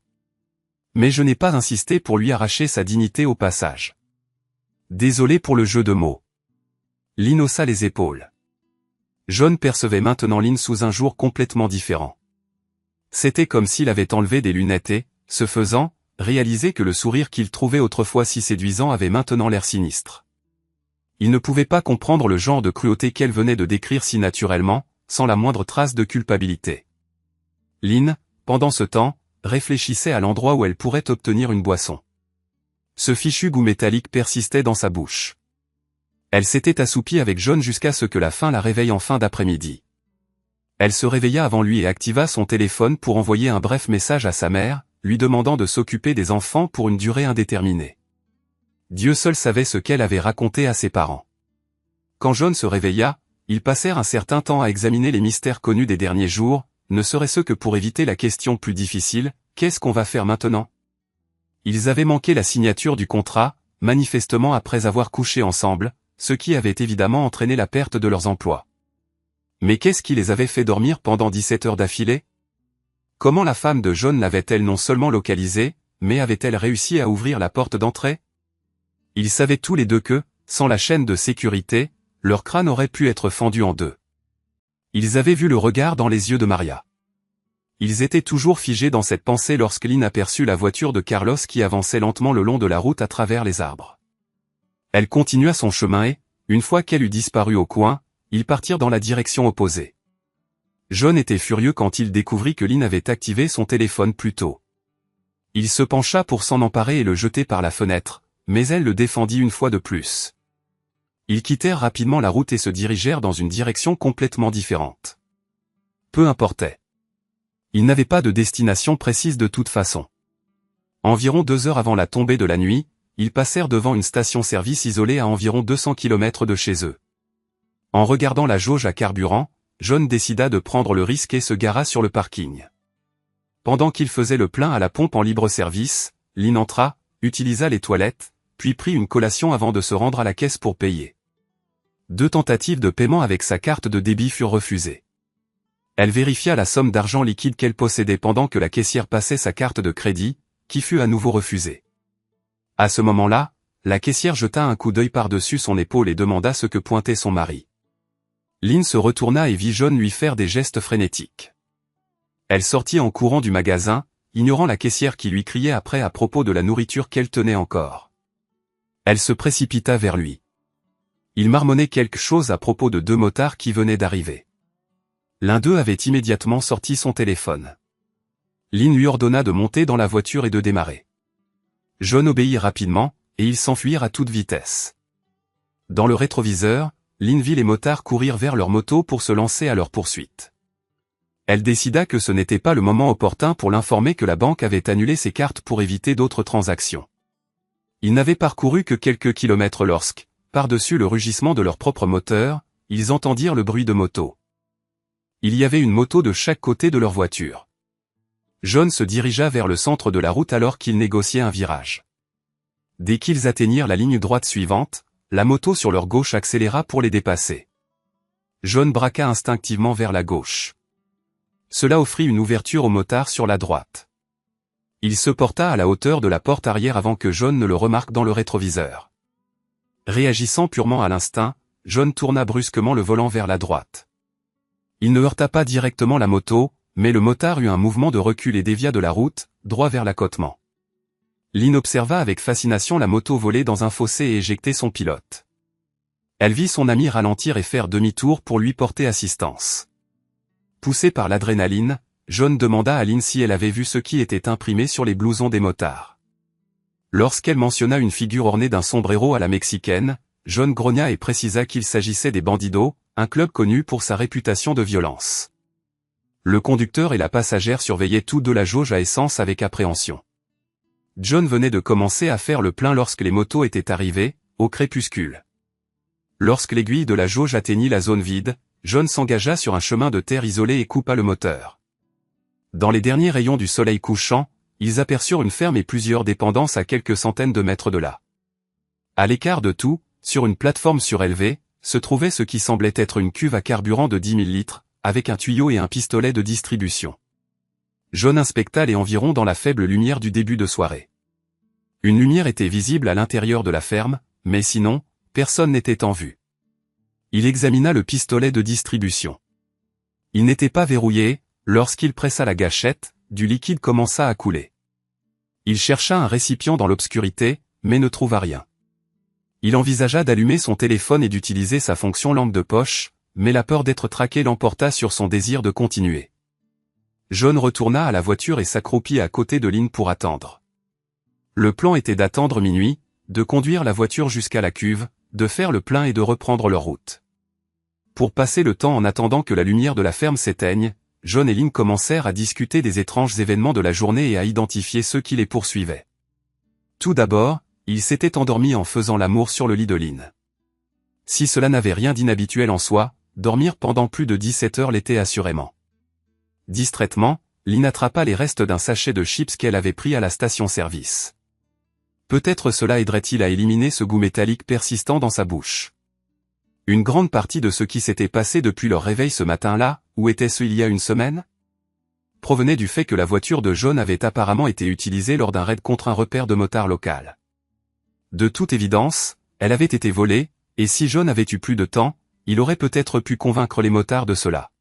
Mais je n'ai pas insisté pour lui arracher sa dignité au passage. Désolé pour le jeu de mots. Lynn haussa les épaules. John percevait maintenant Lynn sous un jour complètement différent. C'était comme s'il avait enlevé des lunettes et, ce faisant, réalisé que le sourire qu'il trouvait autrefois si séduisant avait maintenant l'air sinistre. Il ne pouvait pas comprendre le genre de cruauté qu'elle venait de décrire si naturellement, sans la moindre trace de culpabilité. Lynn, pendant ce temps, réfléchissait à l'endroit où elle pourrait obtenir une boisson. Ce fichu goût métallique persistait dans sa bouche. Elle s'était assoupie avec John jusqu'à ce que la faim la réveille en fin d'après-midi. Elle se réveilla avant lui et activa son téléphone pour envoyer un bref message à sa mère, lui demandant de s'occuper des enfants pour une durée indéterminée. Dieu seul savait ce qu'elle avait raconté à ses parents. Quand John se réveilla, ils passèrent un certain temps à examiner les mystères connus des derniers jours, ne serait-ce que pour éviter la question plus difficile, qu'est-ce qu'on va faire maintenant? Ils avaient manqué la signature du contrat, manifestement après avoir couché ensemble, ce qui avait évidemment entraîné la perte de leurs emplois. Mais qu'est-ce qui les avait fait dormir pendant 17 heures d'affilée? Comment la femme de John l'avait-elle non seulement localisé, mais avait-elle réussi à ouvrir la porte d'entrée? Ils savaient tous les deux que, sans la chaîne de sécurité, leur crâne aurait pu être fendu en deux. Ils avaient vu le regard dans les yeux de Maria. Ils étaient toujours figés dans cette pensée lorsque Lynn aperçut la voiture de Carlos qui avançait lentement le long de la route à travers les arbres. Elle continua son chemin et, une fois qu'elle eut disparu au coin, ils partirent dans la direction opposée. John était furieux quand il découvrit que Lynn avait activé son téléphone plus tôt. Il se pencha pour s'en emparer et le jeter par la fenêtre, mais elle le défendit une fois de plus. Ils quittèrent rapidement la route et se dirigèrent dans une direction complètement différente. Peu importait. Ils n'avaient pas de destination précise de toute façon. Environ 2 heures avant la tombée de la nuit, ils passèrent devant une station-service isolée à environ 200 km de chez eux. En regardant la jauge à carburant, John décida de prendre le risque et se gara sur le parking. Pendant qu'il faisait le plein à la pompe en libre service, Lynn entra, utilisa les toilettes, puis prit une collation avant de se rendre à la caisse pour payer. 2 tentatives de paiement avec sa carte de débit furent refusées. Elle vérifia la somme d'argent liquide qu'elle possédait pendant que la caissière passait sa carte de crédit, qui fut à nouveau refusée. À ce moment-là, la caissière jeta un coup d'œil par-dessus son épaule et demanda ce que pointait son mari. Lynn se retourna et vit John lui faire des gestes frénétiques. Elle sortit en courant du magasin, ignorant la caissière qui lui criait après à propos de la nourriture qu'elle tenait encore. Elle se précipita vers lui. Il marmonnait quelque chose à propos de 2 motards qui venaient d'arriver. L'un d'eux avait immédiatement sorti son téléphone. Lynn lui ordonna de monter dans la voiture et de démarrer. John obéit rapidement, et ils s'enfuirent à toute vitesse. Dans le rétroviseur, Lynn vit les motards courir vers leur moto pour se lancer à leur poursuite. Elle décida que ce n'était pas le moment opportun pour l'informer que la banque avait annulé ses cartes pour éviter d'autres transactions. Ils n'avaient parcouru que quelques kilomètres lorsque, par-dessus le rugissement de leur propre moteur, ils entendirent le bruit de moto. Il y avait une moto de chaque côté de leur voiture. John se dirigea vers le centre de la route alors qu'ils négociaient un virage. Dès qu'ils atteignirent la ligne droite suivante, la moto sur leur gauche accéléra pour les dépasser. John braqua instinctivement vers la gauche. Cela offrit une ouverture au motard sur la droite. Il se porta à la hauteur de la porte arrière avant que John ne le remarque dans le rétroviseur. Réagissant purement à l'instinct, John tourna brusquement le volant vers la droite. Il ne heurta pas directement la moto, mais le motard eut un mouvement de recul et dévia de la route, droit vers l'accotement. Lynn observa avec fascination la moto voler dans un fossé et éjecter son pilote. Elle vit son ami ralentir et faire demi-tour pour lui porter assistance. Poussé par l'adrénaline, John demanda à Lynn si elle avait vu ce qui était imprimé sur les blousons des motards. Lorsqu'elle mentionna une figure ornée d'un sombrero à la mexicaine, John grogna et précisa qu'il s'agissait des Bandidos, un club connu pour sa réputation de violence. Le conducteur et la passagère surveillaient tous deux la jauge à essence avec appréhension. John venait de commencer à faire le plein lorsque les motos étaient arrivées, au crépuscule. Lorsque l'aiguille de la jauge atteignit la zone vide, John s'engagea sur un chemin de terre isolé et coupa le moteur. Dans les derniers rayons du soleil couchant, ils aperçurent une ferme et plusieurs dépendances à quelques centaines de mètres de là. À l'écart de tout, sur une plateforme surélevée, se trouvait ce qui semblait être une cuve à carburant de 10 000 litres, avec un tuyau et un pistolet de distribution. John inspecta les environs dans la faible lumière du début de soirée. Une lumière était visible à l'intérieur de la ferme, mais sinon, personne n'était en vue. Il examina le pistolet de distribution. Il n'était pas verrouillé, lorsqu'il pressa la gâchette, du liquide commença à couler. Il chercha un récipient dans l'obscurité, mais ne trouva rien. Il envisagea d'allumer son téléphone et d'utiliser sa fonction lampe de poche, mais la peur d'être traqué l'emporta sur son désir de continuer. John retourna à la voiture et s'accroupit à côté de Lynn pour attendre. Le plan était d'attendre minuit, de conduire la voiture jusqu'à la cuve, de faire le plein et de reprendre leur route. Pour passer le temps en attendant que la lumière de la ferme s'éteigne, John et Lynn commencèrent à discuter des étranges événements de la journée et à identifier ceux qui les poursuivaient. Tout d'abord, ils s'étaient endormis en faisant l'amour sur le lit de Lynn. Si cela n'avait rien d'inhabituel en soi, dormir pendant plus de 17 heures l'était assurément. Distraitement, Lynn attrapa les restes d'un sachet de chips qu'elle avait pris à la station-service. Peut-être cela aiderait-il à éliminer ce goût métallique persistant dans sa bouche. Une grande partie de ce qui s'était passé depuis leur réveil ce matin-là, où était-ce il y a une semaine, provenait du fait que la voiture de John avait apparemment été utilisée lors d'un raid contre un repère de motards local. De toute évidence, elle avait été volée, et si John avait eu plus de temps, il aurait peut-être pu convaincre les motards de cela.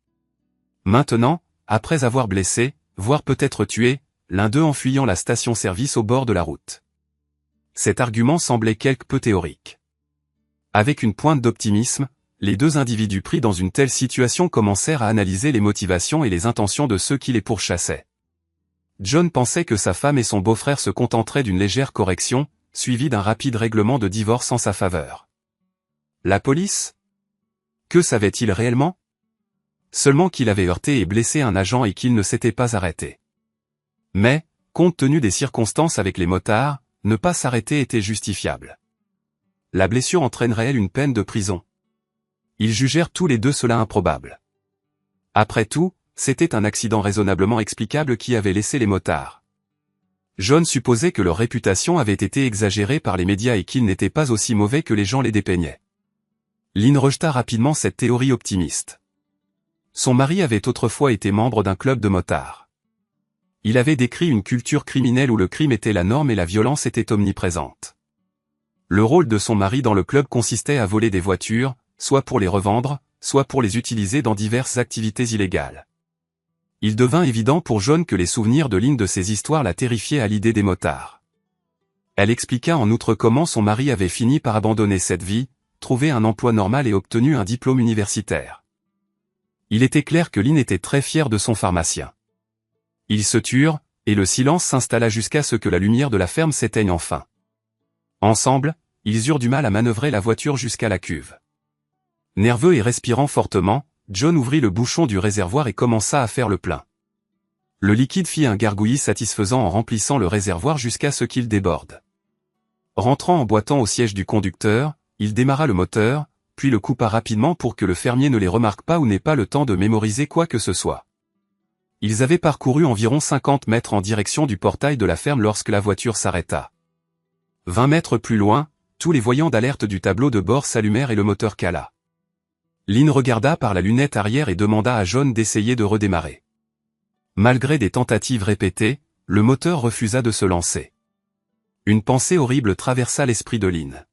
Maintenant, après avoir blessé, voire peut-être tué, l'un d'eux en fuyant la station-service au bord de la route. Cet argument semblait quelque peu théorique. Avec une pointe d'optimisme, les deux individus pris dans une telle situation commencèrent à analyser les motivations et les intentions de ceux qui les pourchassaient. John pensait que sa femme et son beau-frère se contenteraient d'une légère correction, suivie d'un rapide règlement de divorce en sa faveur. La police? Que savait-il réellement? Seulement qu'il avait heurté et blessé un agent et qu'il ne s'était pas arrêté. Mais, compte tenu des circonstances avec les motards, ne pas s'arrêter était justifiable. La blessure entraînerait elle une peine de prison. Ils jugèrent tous les deux cela improbable. Après tout, c'était un accident raisonnablement explicable qui avait laissé les motards. John supposait que leur réputation avait été exagérée par les médias et qu'ils n'étaient pas aussi mauvais que les gens les dépeignaient. Lynn rejeta rapidement cette théorie optimiste. Son mari avait autrefois été membre d'un club de motards. Il avait décrit une culture criminelle où le crime était la norme et la violence était omniprésente. Le rôle de son mari dans le club consistait à voler des voitures, soit pour les revendre, soit pour les utiliser dans diverses activités illégales. Il devint évident pour John que les souvenirs de Lynn de ces histoires la terrifiaient à l'idée des motards. Elle expliqua en outre comment son mari avait fini par abandonner cette vie, trouver un emploi normal et obtenu un diplôme universitaire. Il était clair que Lynn était très fière de son pharmacien. Ils se turent, et le silence s'installa jusqu'à ce que la lumière de la ferme s'éteigne enfin. Ensemble, ils eurent du mal à manœuvrer la voiture jusqu'à la cuve. Nerveux et respirant fortement, John ouvrit le bouchon du réservoir et commença à faire le plein. Le liquide fit un gargouillis satisfaisant en remplissant le réservoir jusqu'à ce qu'il déborde. Rentrant en boitant au siège du conducteur, il démarra le moteur, puis le coupa rapidement pour que le fermier ne les remarque pas ou n'ait pas le temps de mémoriser quoi que ce soit. Ils avaient parcouru environ 50 mètres en direction du portail de la ferme lorsque la voiture s'arrêta. 20 mètres plus loin, tous les voyants d'alerte du tableau de bord s'allumèrent et le moteur cala. Lynn regarda par la lunette arrière et demanda à John d'essayer de redémarrer. Malgré des tentatives répétées, le moteur refusa de se lancer. Une pensée horrible traversa l'esprit de Lynn.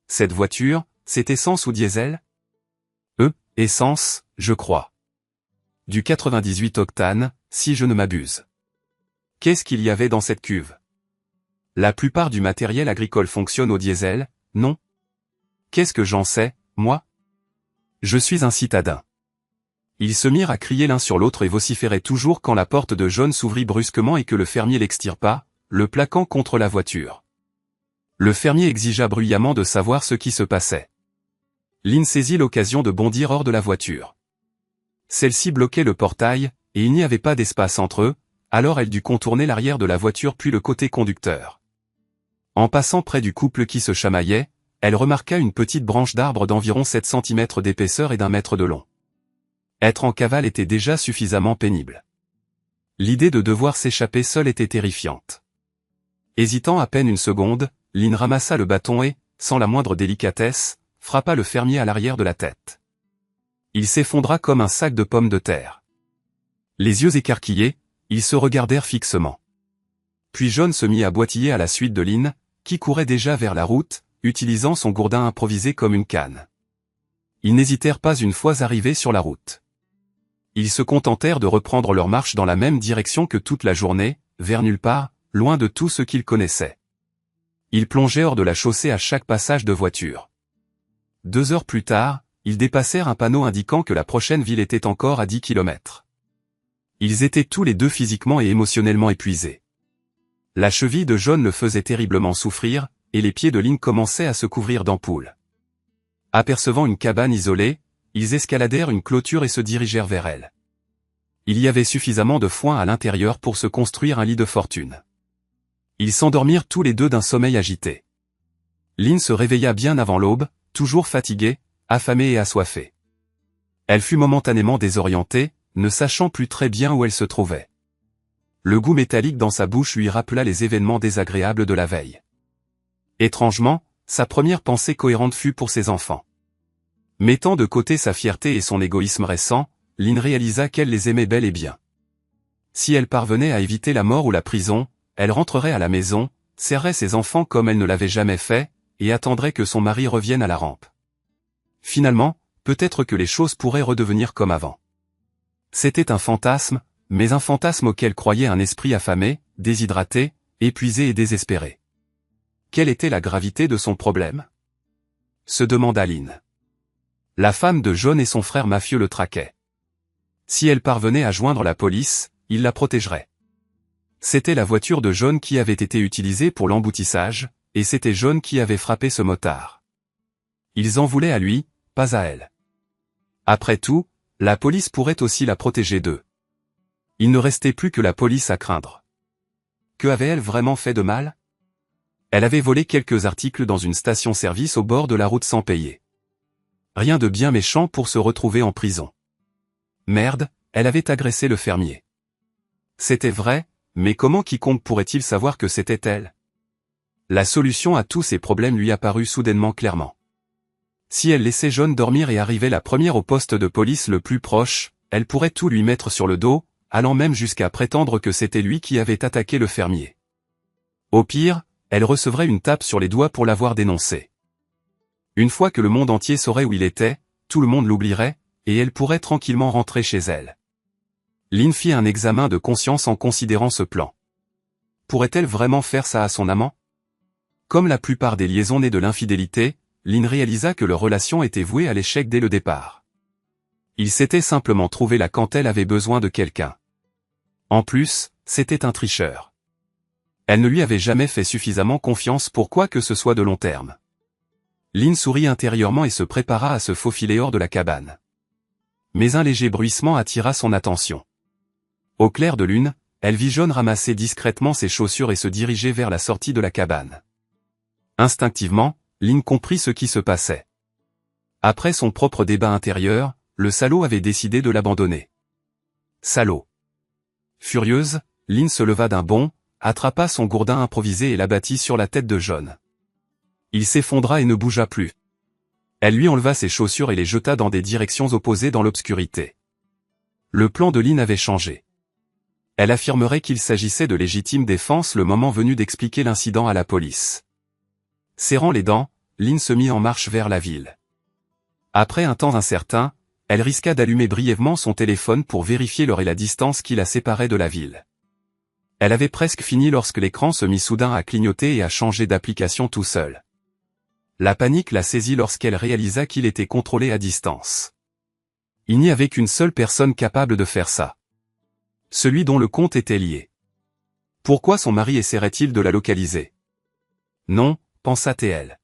Cette voiture, c'est essence ou diesel? Essence, je crois. Du 98 octane, si je ne m'abuse. Qu'est-ce qu'il y avait dans cette cuve? La plupart du matériel agricole fonctionne au diesel, non? Qu'est-ce que j'en sais, moi? Je suis un citadin. Ils se mirent à crier l'un sur l'autre et vociféraient toujours quand la porte de John s'ouvrit brusquement et que le fermier l'extirpa, le plaquant contre la voiture. Le fermier exigea bruyamment de savoir ce qui se passait. Lynn saisit l'occasion de bondir hors de la voiture. Celle-ci bloquait le portail, et il n'y avait pas d'espace entre eux, alors elle dut contourner l'arrière de la voiture puis le côté conducteur. En passant près du couple qui se chamaillait, elle remarqua une petite branche d'arbre d'environ 7 cm d'épaisseur et d'1 mètre de long. Être en cavale était déjà suffisamment pénible. L'idée de devoir s'échapper seule était terrifiante. Hésitant à peine une seconde, Lynn ramassa le bâton et, sans la moindre délicatesse, frappa le fermier à l'arrière de la tête. Il s'effondra comme un sac de pommes de terre. Les yeux écarquillés, ils se regardèrent fixement. Puis John se mit à boitiller à la suite de Lynn, qui courait déjà vers la route, utilisant son gourdin improvisé comme une canne. Ils n'hésitèrent pas une fois arrivés sur la route. Ils se contentèrent de reprendre leur marche dans la même direction que toute la journée, vers nulle part, loin de tout ce qu'ils connaissaient. Ils plongeaient hors de la chaussée à chaque passage de voiture. 2 heures plus tard, ils dépassèrent un panneau indiquant que la prochaine ville était encore à 10 km. Ils étaient tous les deux physiquement et émotionnellement épuisés. La cheville de John le faisait terriblement souffrir, et les pieds de Lynn commençaient à se couvrir d'ampoules. Apercevant une cabane isolée, ils escaladèrent une clôture et se dirigèrent vers elle. Il y avait suffisamment de foin à l'intérieur pour se construire un lit de fortune. Ils s'endormirent tous les deux d'un sommeil agité. Lynn se réveilla bien avant l'aube, toujours fatiguée, affamée et assoiffée. Elle fut momentanément désorientée, ne sachant plus très bien où elle se trouvait. Le goût métallique dans sa bouche lui rappela les événements désagréables de la veille. Étrangement, sa première pensée cohérente fut pour ses enfants. Mettant de côté sa fierté et son égoïsme récent, Lynn réalisa qu'elle les aimait bel et bien. Si elle parvenait à éviter la mort ou la prison, elle rentrerait à la maison, serrait ses enfants comme elle ne l'avait jamais fait, et attendrait que son mari revienne à la rampe. Finalement, peut-être que les choses pourraient redevenir comme avant. C'était un fantasme, mais un fantasme auquel croyait un esprit affamé, déshydraté, épuisé et désespéré. Quelle était la gravité de son problème? Se demanda Lynn. La femme de John et son frère mafieux le traquaient. Si elle parvenait à joindre la police, il la protégerait. C'était la voiture de John qui avait été utilisée pour l'emboutissage, et c'était John qui avait frappé ce motard. Ils en voulaient à lui, pas à elle. Après tout, la police pourrait aussi la protéger d'eux. Il ne restait plus que la police à craindre. Que avait-elle vraiment fait de mal? Elle avait volé quelques articles dans une station-service au bord de la route sans payer. Rien de bien méchant pour se retrouver en prison. Merde, elle avait agressé le fermier. C'était vrai, mais comment quiconque pourrait-il savoir que c'était elle? La solution à tous ces problèmes lui apparut soudainement clairement. Si elle laissait John dormir et arrivait la première au poste de police le plus proche, elle pourrait tout lui mettre sur le dos, allant même jusqu'à prétendre que c'était lui qui avait attaqué le fermier. Au pire, elle recevrait une tape sur les doigts pour l'avoir dénoncé. Une fois que le monde entier saurait où il était, tout le monde l'oublierait, et elle pourrait tranquillement rentrer chez elle. Lynn fit un examen de conscience en considérant ce plan. Pourrait-elle vraiment faire ça à son amant? Comme la plupart des liaisons nées de l'infidélité, Lynn réalisa que leur relation était vouée à l'échec dès le départ. Il s'était simplement trouvé là quand elle avait besoin de quelqu'un. En plus, c'était un tricheur. Elle ne lui avait jamais fait suffisamment confiance pour quoi que ce soit de long terme. Lynn sourit intérieurement et se prépara à se faufiler hors de la cabane. Mais un léger bruissement attira son attention. Au clair de lune, elle vit John ramasser discrètement ses chaussures et se diriger vers la sortie de la cabane. Instinctivement, Lynn comprit ce qui se passait. Après son propre débat intérieur, le salaud avait décidé de l'abandonner. Salaud. Furieuse, Lynn se leva d'un bond, attrapa son gourdin improvisé et l'abattit sur la tête de John. Il s'effondra et ne bougea plus. Elle lui enleva ses chaussures et les jeta dans des directions opposées dans l'obscurité. Le plan de Lynn avait changé. Elle affirmerait qu'il s'agissait de légitime défense le moment venu d'expliquer l'incident à la police. Serrant les dents, Lynn se mit en marche vers la ville. Après un temps incertain, elle risqua d'allumer brièvement son téléphone pour vérifier l'heure et la distance qui la séparait de la ville. Elle avait presque fini lorsque l'écran se mit soudain à clignoter et à changer d'application tout seul. La panique la saisit lorsqu'elle réalisa qu'il était contrôlé à distance. Il n'y avait qu'une seule personne capable de faire ça. Celui dont le compte était lié. Pourquoi son mari essaierait-il de la localiser? Non, pensa-t-elle.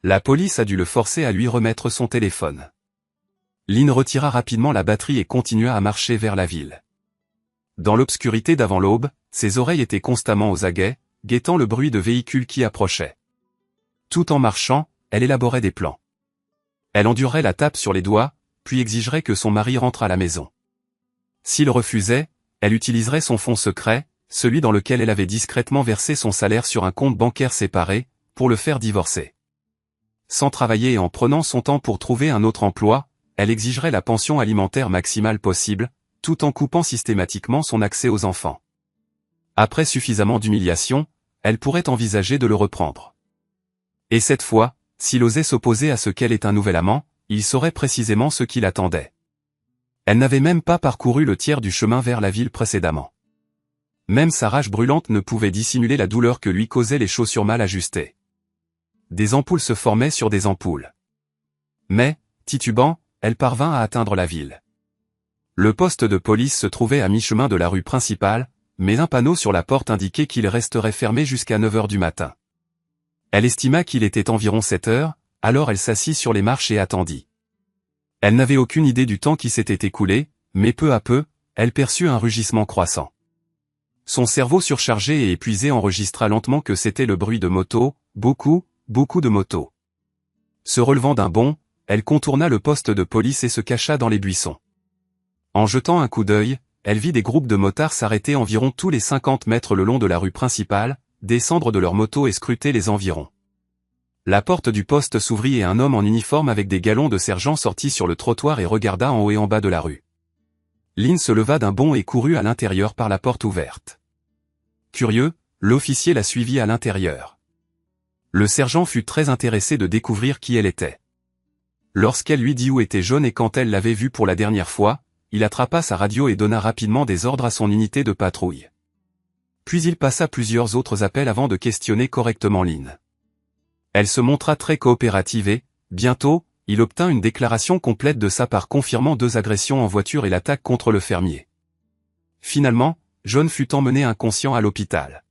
La police a dû le forcer à lui remettre son téléphone. Lynn retira rapidement la batterie et continua à marcher vers la ville. Dans l'obscurité d'avant l'aube, ses oreilles étaient constamment aux aguets, guettant le bruit de véhicules qui approchaient. Tout en marchant, elle élaborait des plans. Elle endurerait la tape sur les doigts, puis exigerait que son mari rentre à la maison. S'il refusait, elle utiliserait son fonds secret, celui dans lequel elle avait discrètement versé son salaire sur un compte bancaire séparé, pour le faire divorcer. Sans travailler et en prenant son temps pour trouver un autre emploi, elle exigerait la pension alimentaire maximale possible, tout en coupant systématiquement son accès aux enfants. Après suffisamment d'humiliation, elle pourrait envisager de le reprendre. Et cette fois, s'il osait s'opposer à ce qu'elle ait un nouvel amant, il saurait précisément ce qui l'attendait. Elle n'avait même pas parcouru le tiers du chemin vers la ville précédemment. Même sa rage brûlante ne pouvait dissimuler la douleur que lui causaient les chaussures mal ajustées. Des ampoules se formaient sur des ampoules. Mais, titubant, elle parvint à atteindre la ville. Le poste de police se trouvait à mi-chemin de la rue principale, mais un panneau sur la porte indiquait qu'il resterait fermé jusqu'à 9 heures du matin. Elle estima qu'il était environ 7 heures, alors elle s'assit sur les marches et attendit. Elle n'avait aucune idée du temps qui s'était écoulé, mais peu à peu, elle perçut un rugissement croissant. Son cerveau surchargé et épuisé enregistra lentement que c'était le bruit de motos, beaucoup de motos. Se relevant d'un bond, elle contourna le poste de police et se cacha dans les buissons. En jetant un coup d'œil, elle vit des groupes de motards s'arrêter environ tous les 50 mètres le long de la rue principale, descendre de leur moto et scruter les environs. La porte du poste s'ouvrit et un homme en uniforme avec des galons de sergent sortit sur le trottoir et regarda en haut et en bas de la rue. Lynn se leva d'un bond et courut à l'intérieur par la porte ouverte. Curieux, l'officier la suivit à l'intérieur. Le sergent fut très intéressé de découvrir qui elle était. Lorsqu'elle lui dit où était John et quand elle l'avait vu pour la dernière fois, il attrapa sa radio et donna rapidement des ordres à son unité de patrouille. Puis il passa plusieurs autres appels avant de questionner correctement Lynn. Elle se montra très coopérative et, bientôt, il obtint une déclaration complète de sa part confirmant 2 agressions en voiture et l'attaque contre le fermier. Finalement, John fut emmené inconscient à l'hôpital.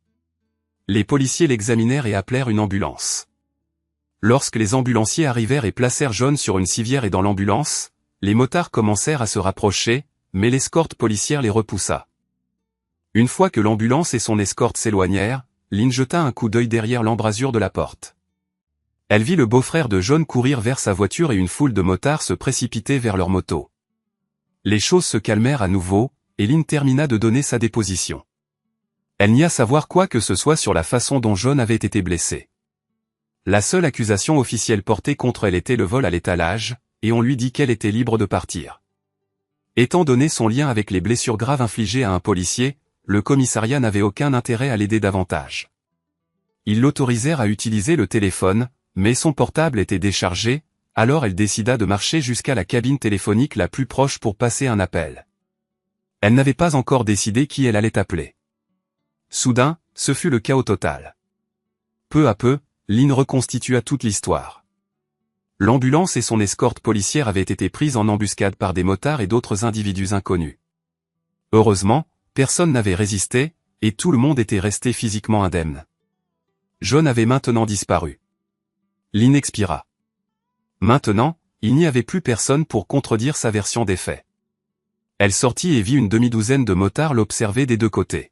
Les policiers l'examinèrent et appelèrent une ambulance. Lorsque les ambulanciers arrivèrent et placèrent John sur une civière et dans l'ambulance, les motards commencèrent à se rapprocher, mais l'escorte policière les repoussa. Une fois que l'ambulance et son escorte s'éloignèrent, Lynn jeta un coup d'œil derrière l'embrasure de la porte. Elle vit le beau-frère de John courir vers sa voiture et une foule de motards se précipiter vers leur moto. Les choses se calmèrent à nouveau, et Lynn termina de donner sa déposition. Elle nia savoir quoi que ce soit sur la façon dont John avait été blessé. La seule accusation officielle portée contre elle était le vol à l'étalage, et on lui dit qu'elle était libre de partir. Étant donné son lien avec les blessures graves infligées à un policier, le commissariat n'avait aucun intérêt à l'aider davantage. Ils l'autorisèrent à utiliser le téléphone, mais son portable était déchargé, alors elle décida de marcher jusqu'à la cabine téléphonique la plus proche pour passer un appel. Elle n'avait pas encore décidé qui elle allait appeler. Soudain, ce fut le chaos total. Peu à peu, Lynn reconstitua toute l'histoire. L'ambulance et son escorte policière avaient été prises en embuscade par des motards et d'autres individus inconnus. Heureusement, personne n'avait résisté, et tout le monde était resté physiquement indemne. John avait maintenant disparu. Lynn expira. Maintenant, il n'y avait plus personne pour contredire sa version des faits. Elle sortit et vit une demi-douzaine de motards l'observer des deux côtés.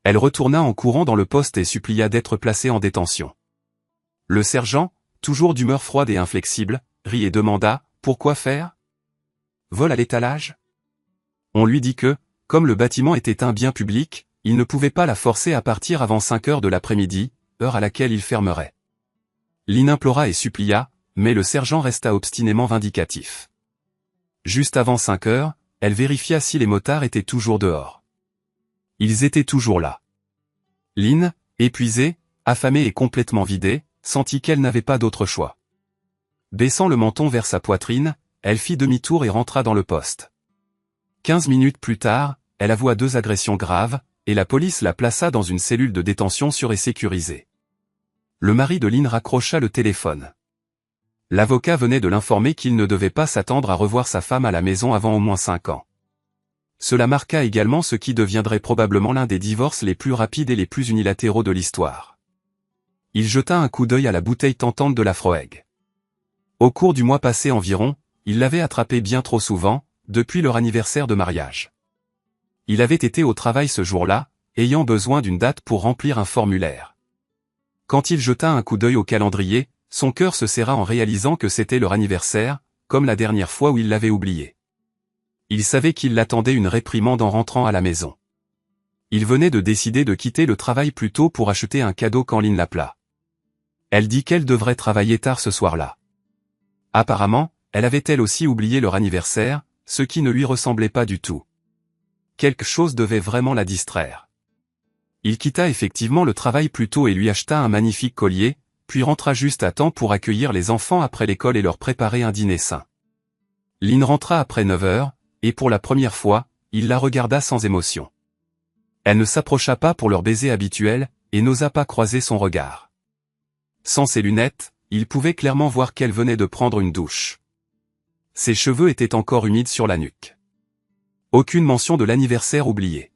Elle retourna en courant dans le poste et supplia d'être placée en détention. Le sergent, toujours d'humeur froide et inflexible, rit et demanda « Pourquoi faire ? Vol à l'étalage ?» On lui dit que, comme le bâtiment était un bien public, il ne pouvait pas la forcer à partir avant 5 heures de l'après-midi, heure à laquelle il fermerait. Lynn implora et supplia, mais le sergent resta obstinément vindicatif. Juste avant 5 heures, elle vérifia si les motards étaient toujours dehors. Ils étaient toujours là. Lynn, épuisée, affamée et complètement vidée, sentit qu'elle n'avait pas d'autre choix. Baissant le menton vers sa poitrine, elle fit demi-tour et rentra dans le poste. 15 minutes plus tard, elle avoua 2 agressions graves, et la police la plaça dans une cellule de détention sûre et sécurisée. Le mari de Lynn raccrocha le téléphone. L'avocat venait de l'informer qu'il ne devait pas s'attendre à revoir sa femme à la maison avant au moins 5 ans. Cela marqua également ce qui deviendrait probablement l'un des divorces les plus rapides et les plus unilatéraux de l'histoire. Il jeta un coup d'œil à la bouteille tentante de la Froeg. Au cours du mois passé environ, il l'avait attrapée bien trop souvent, depuis leur anniversaire de mariage. Il avait été au travail ce jour-là, ayant besoin d'une date pour remplir un formulaire. Quand il jeta un coup d'œil au calendrier, son cœur se serra en réalisant que c'était leur anniversaire, comme la dernière fois où il l'avait oublié. Il savait qu'il l'attendait une réprimande en rentrant à la maison. Il venait de décider de quitter le travail plus tôt pour acheter un cadeau quand Lynn l'appela. Elle dit qu'elle devrait travailler tard ce soir-là. Apparemment, elle avait elle aussi oublié leur anniversaire, ce qui ne lui ressemblait pas du tout. Quelque chose devait vraiment la distraire. Il quitta effectivement le travail plus tôt et lui acheta un magnifique collier, puis rentra juste à temps pour accueillir les enfants après l'école et leur préparer un dîner sain. Lynn rentra après 9 heures, et pour la première fois, il la regarda sans émotion. Elle ne s'approcha pas pour leur baiser habituel, et n'osa pas croiser son regard. Sans ses lunettes, il pouvait clairement voir qu'elle venait de prendre une douche. Ses cheveux étaient encore humides sur la nuque. Aucune mention de l'anniversaire oublié.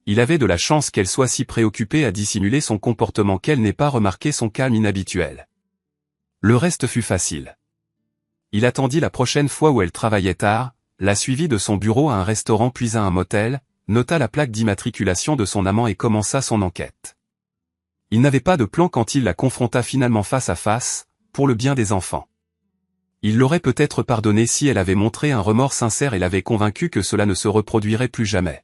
Il avait de la chance qu'elle soit si préoccupée à dissimuler son comportement qu'elle n'ait pas remarqué son calme inhabituel. Le reste fut facile. Il attendit la prochaine fois où elle travaillait tard, la suivit de son bureau à un restaurant puis à un motel, nota la plaque d'immatriculation de son amant et commença son enquête. Il n'avait pas de plan quand il la confronta finalement face à face, pour le bien des enfants. Il l'aurait peut-être pardonné si elle avait montré un remords sincère et l'avait convaincu que cela ne se reproduirait plus jamais.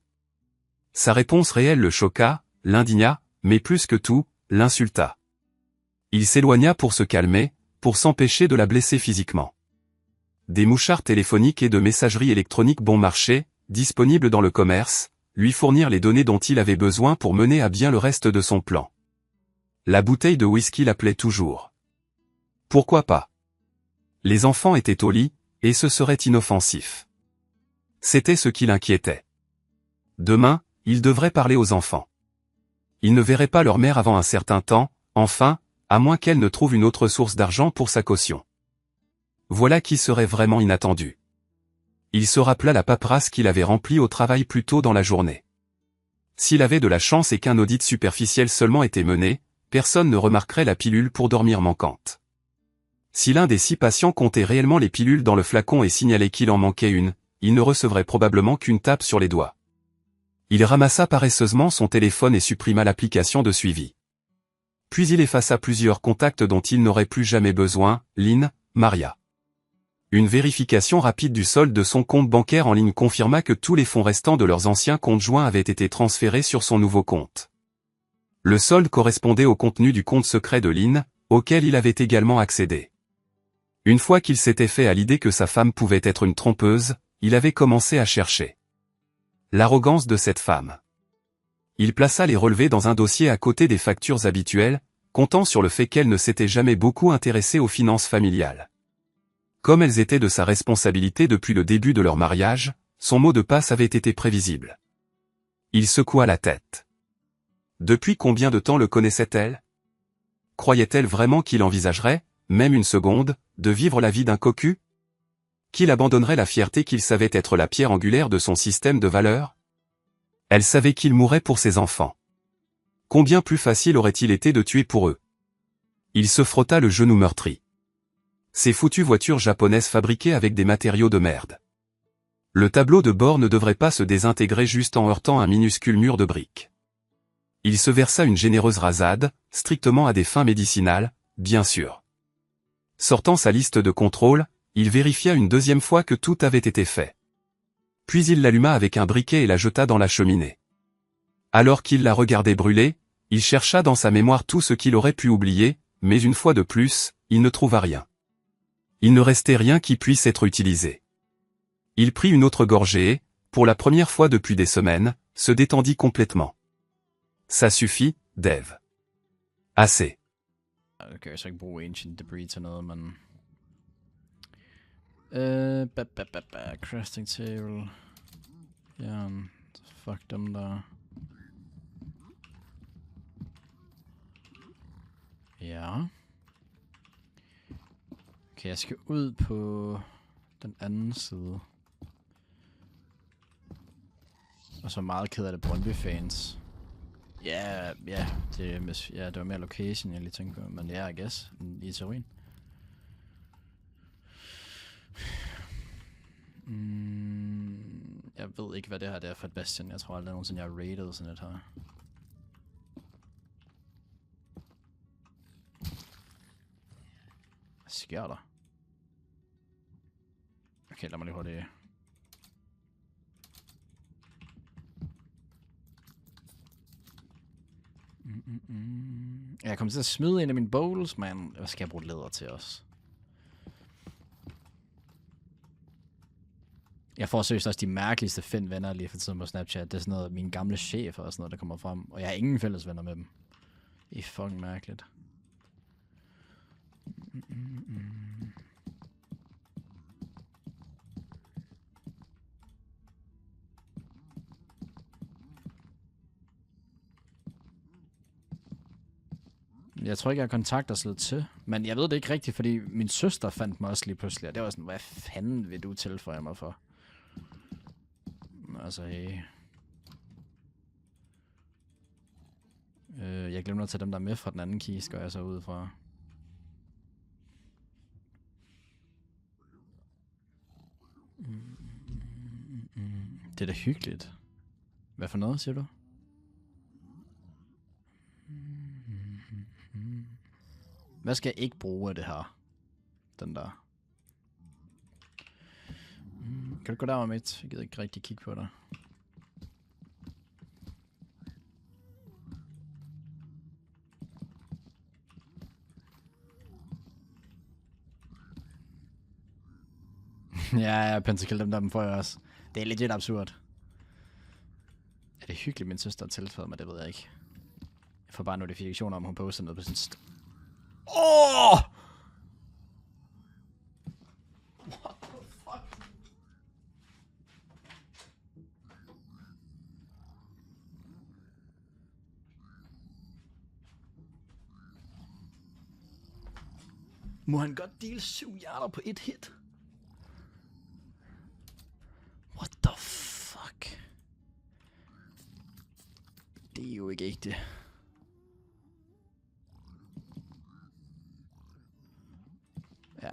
Sa réponse réelle le choqua, l'indigna, mais plus que tout, l'insulta. Il s'éloigna pour se calmer, pour s'empêcher de la blesser physiquement. Des mouchards téléphoniques et de messagerie électronique bon marché, disponibles dans le commerce, lui fournirent les données dont il avait besoin pour mener à bien le reste de son plan. La bouteille de whisky l'appelait toujours. Pourquoi pas? Les enfants étaient au lit, et ce serait inoffensif. C'était ce qui l'inquiétait. Demain, il devrait parler aux enfants. Il ne verrait pas leur mère avant un certain temps, enfin, à moins qu'elle ne trouve une autre source d'argent pour sa caution. Voilà qui serait vraiment inattendu. Il se rappela la paperasse qu'il avait remplie au travail plus tôt dans la journée. S'il avait de la chance et qu'un audit superficiel seulement était mené, personne ne remarquerait la pilule pour dormir manquante. Si l'un des 6 patients comptait réellement les pilules dans le flacon et signalait qu'il en manquait une, il ne recevrait probablement qu'une tape sur les doigts. Il ramassa paresseusement son téléphone et supprima l'application de suivi. Puis il effaça plusieurs contacts dont il n'aurait plus jamais besoin, Lynn, Maria. Une vérification rapide du solde de son compte bancaire en ligne confirma que tous les fonds restants de leurs anciens comptes joints avaient été transférés sur son nouveau compte. Le solde correspondait au contenu du compte secret de Lynn, auquel il avait également accédé. Une fois qu'il s'était fait à l'idée que sa femme pouvait être une trompeuse, il avait commencé à chercher. L'arrogance de cette femme. Il plaça les relevés dans un dossier à côté des factures habituelles, comptant sur le fait qu'elle ne s'était jamais beaucoup intéressée aux finances familiales. Comme elles étaient de sa responsabilité depuis le début de leur mariage, son mot de passe avait été prévisible. Il secoua la tête. Depuis combien de temps le connaissait-elle? Croyait-elle vraiment qu'il envisagerait, même une seconde, de vivre la vie d'un cocu? Qu'il abandonnerait la fierté qu'il savait être la pierre angulaire de son système de valeurs? Elle savait qu'il mourrait pour ses enfants. Combien plus facile aurait-il été de tuer pour eux? Il se frotta le genou meurtri. Ces foutues voitures japonaises fabriquées avec des matériaux de merde. Le tableau de bord ne devrait pas se désintégrer juste en heurtant un minuscule mur de briques. Il se versa une généreuse rasade, strictement à des fins médicinales, bien sûr. Sortant sa liste de contrôle, il vérifia une deuxième fois que tout avait été fait. Puis il l'alluma avec un briquet et la jeta dans la cheminée. Alors qu'il la regardait brûler, il chercha dans sa mémoire tout ce qu'il aurait pu oublier, mais une fois de plus, il ne trouva rien. Il ne restait rien qui puisse être utilisé. Il prit une autre gorgée et, pour la première fois depuis des semaines, se détendit complètement. Ça suffit, Dave. Assez. Okay, så jeg kan bruge ancient debris til noget, men... Crafting table... Ja, fuck dem der... Ja... Okay, jeg skal ud på den anden side. Og så meget ked af det Brøndby-fans. Ja, det var mere location, jeg lige tænkte på. Men ja, I guess, i teorien. Jeg ved ikke, hvad det her er for et bastion. Jeg tror aldrig nogensinde, jeg har raided sådan et her. Hvad sker der? Okay, lad mig lige hurtigt... Jeg kommer til at smide en af mine bowls, men hvad skal jeg bruge læder til os? Jeg får seriøst også de mærkeligste venner lige for tiden på Snapchat. Det er sådan noget, mine gamle chefer og sådan noget, der kommer frem. Og jeg har ingen fælles venner med dem. Det er fucking mærkeligt. Jeg tror ikke, jeg har kontakter slet til. Men jeg ved det ikke rigtigt, fordi min søster fandt mig også lige pludselig. Og det var sådan, hvad fanden vil du tilføje mig for? Altså, hey. Jeg glemmer at tage dem der med fra den anden kiste, går jeg så ud fra. Det er da hyggeligt. Hvad for noget, siger du? Hvad skal jeg ikke bruge af det her? Den der. Kan du gå derover med? Jeg gider ikke rigtig kigge på dig. Ja, Pentakill, dem får jeg også. Det er legit absurd. Er det hyggeligt, min søster har tilføjet mig? Det ved jeg ikke. Jeg får bare notifikationer om, hun poster noget på sin Åh! What the fuck? Må han godt deal 7 hjerter på et hit? What the fuck? Det er jo ikke ægte. Ja.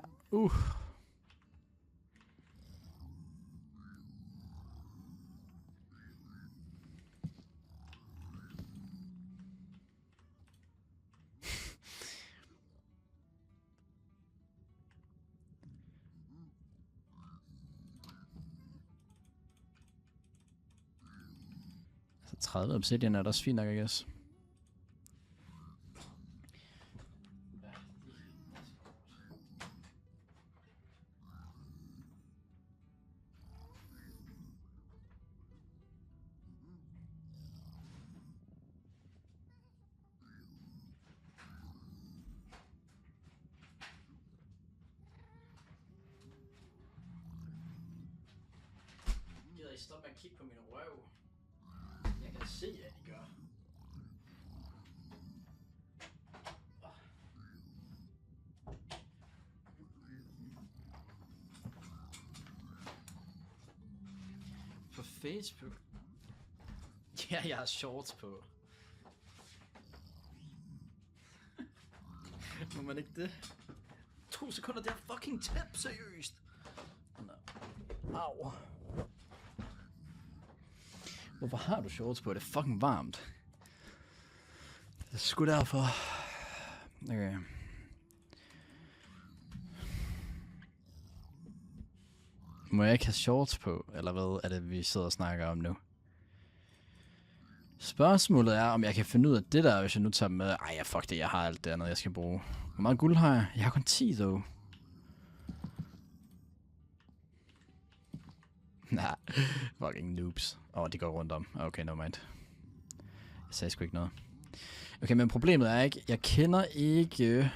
Så 30 obsidian er da også fint nok, I guess. Gider I stoppe med at kigge på min røv? Jeg kan se, at I gør. På Facebook? Ja, jeg har shorts på. Må man ikke det? 2 sekunder, det er fucking tæt, seriøst. Au. Hvorfor har du shorts på? Det er fucking varmt. Det er sgu derfor. Okay. Må jeg ikke have shorts på? Eller hvad er det, vi sidder og snakker om nu? Spørgsmålet er, om jeg kan finde ud af det der, hvis jeg nu tager dem med. Ej, ja, fuck det, jeg har alt det andet, jeg skal bruge. Hvor meget guld har jeg? Jeg har kun 10, dog. Nah, fucking noobs. De går rundt om. Okay, no mind. Jeg sagde sgu ikke noget. Okay, men problemet er ikke, jeg kender ikke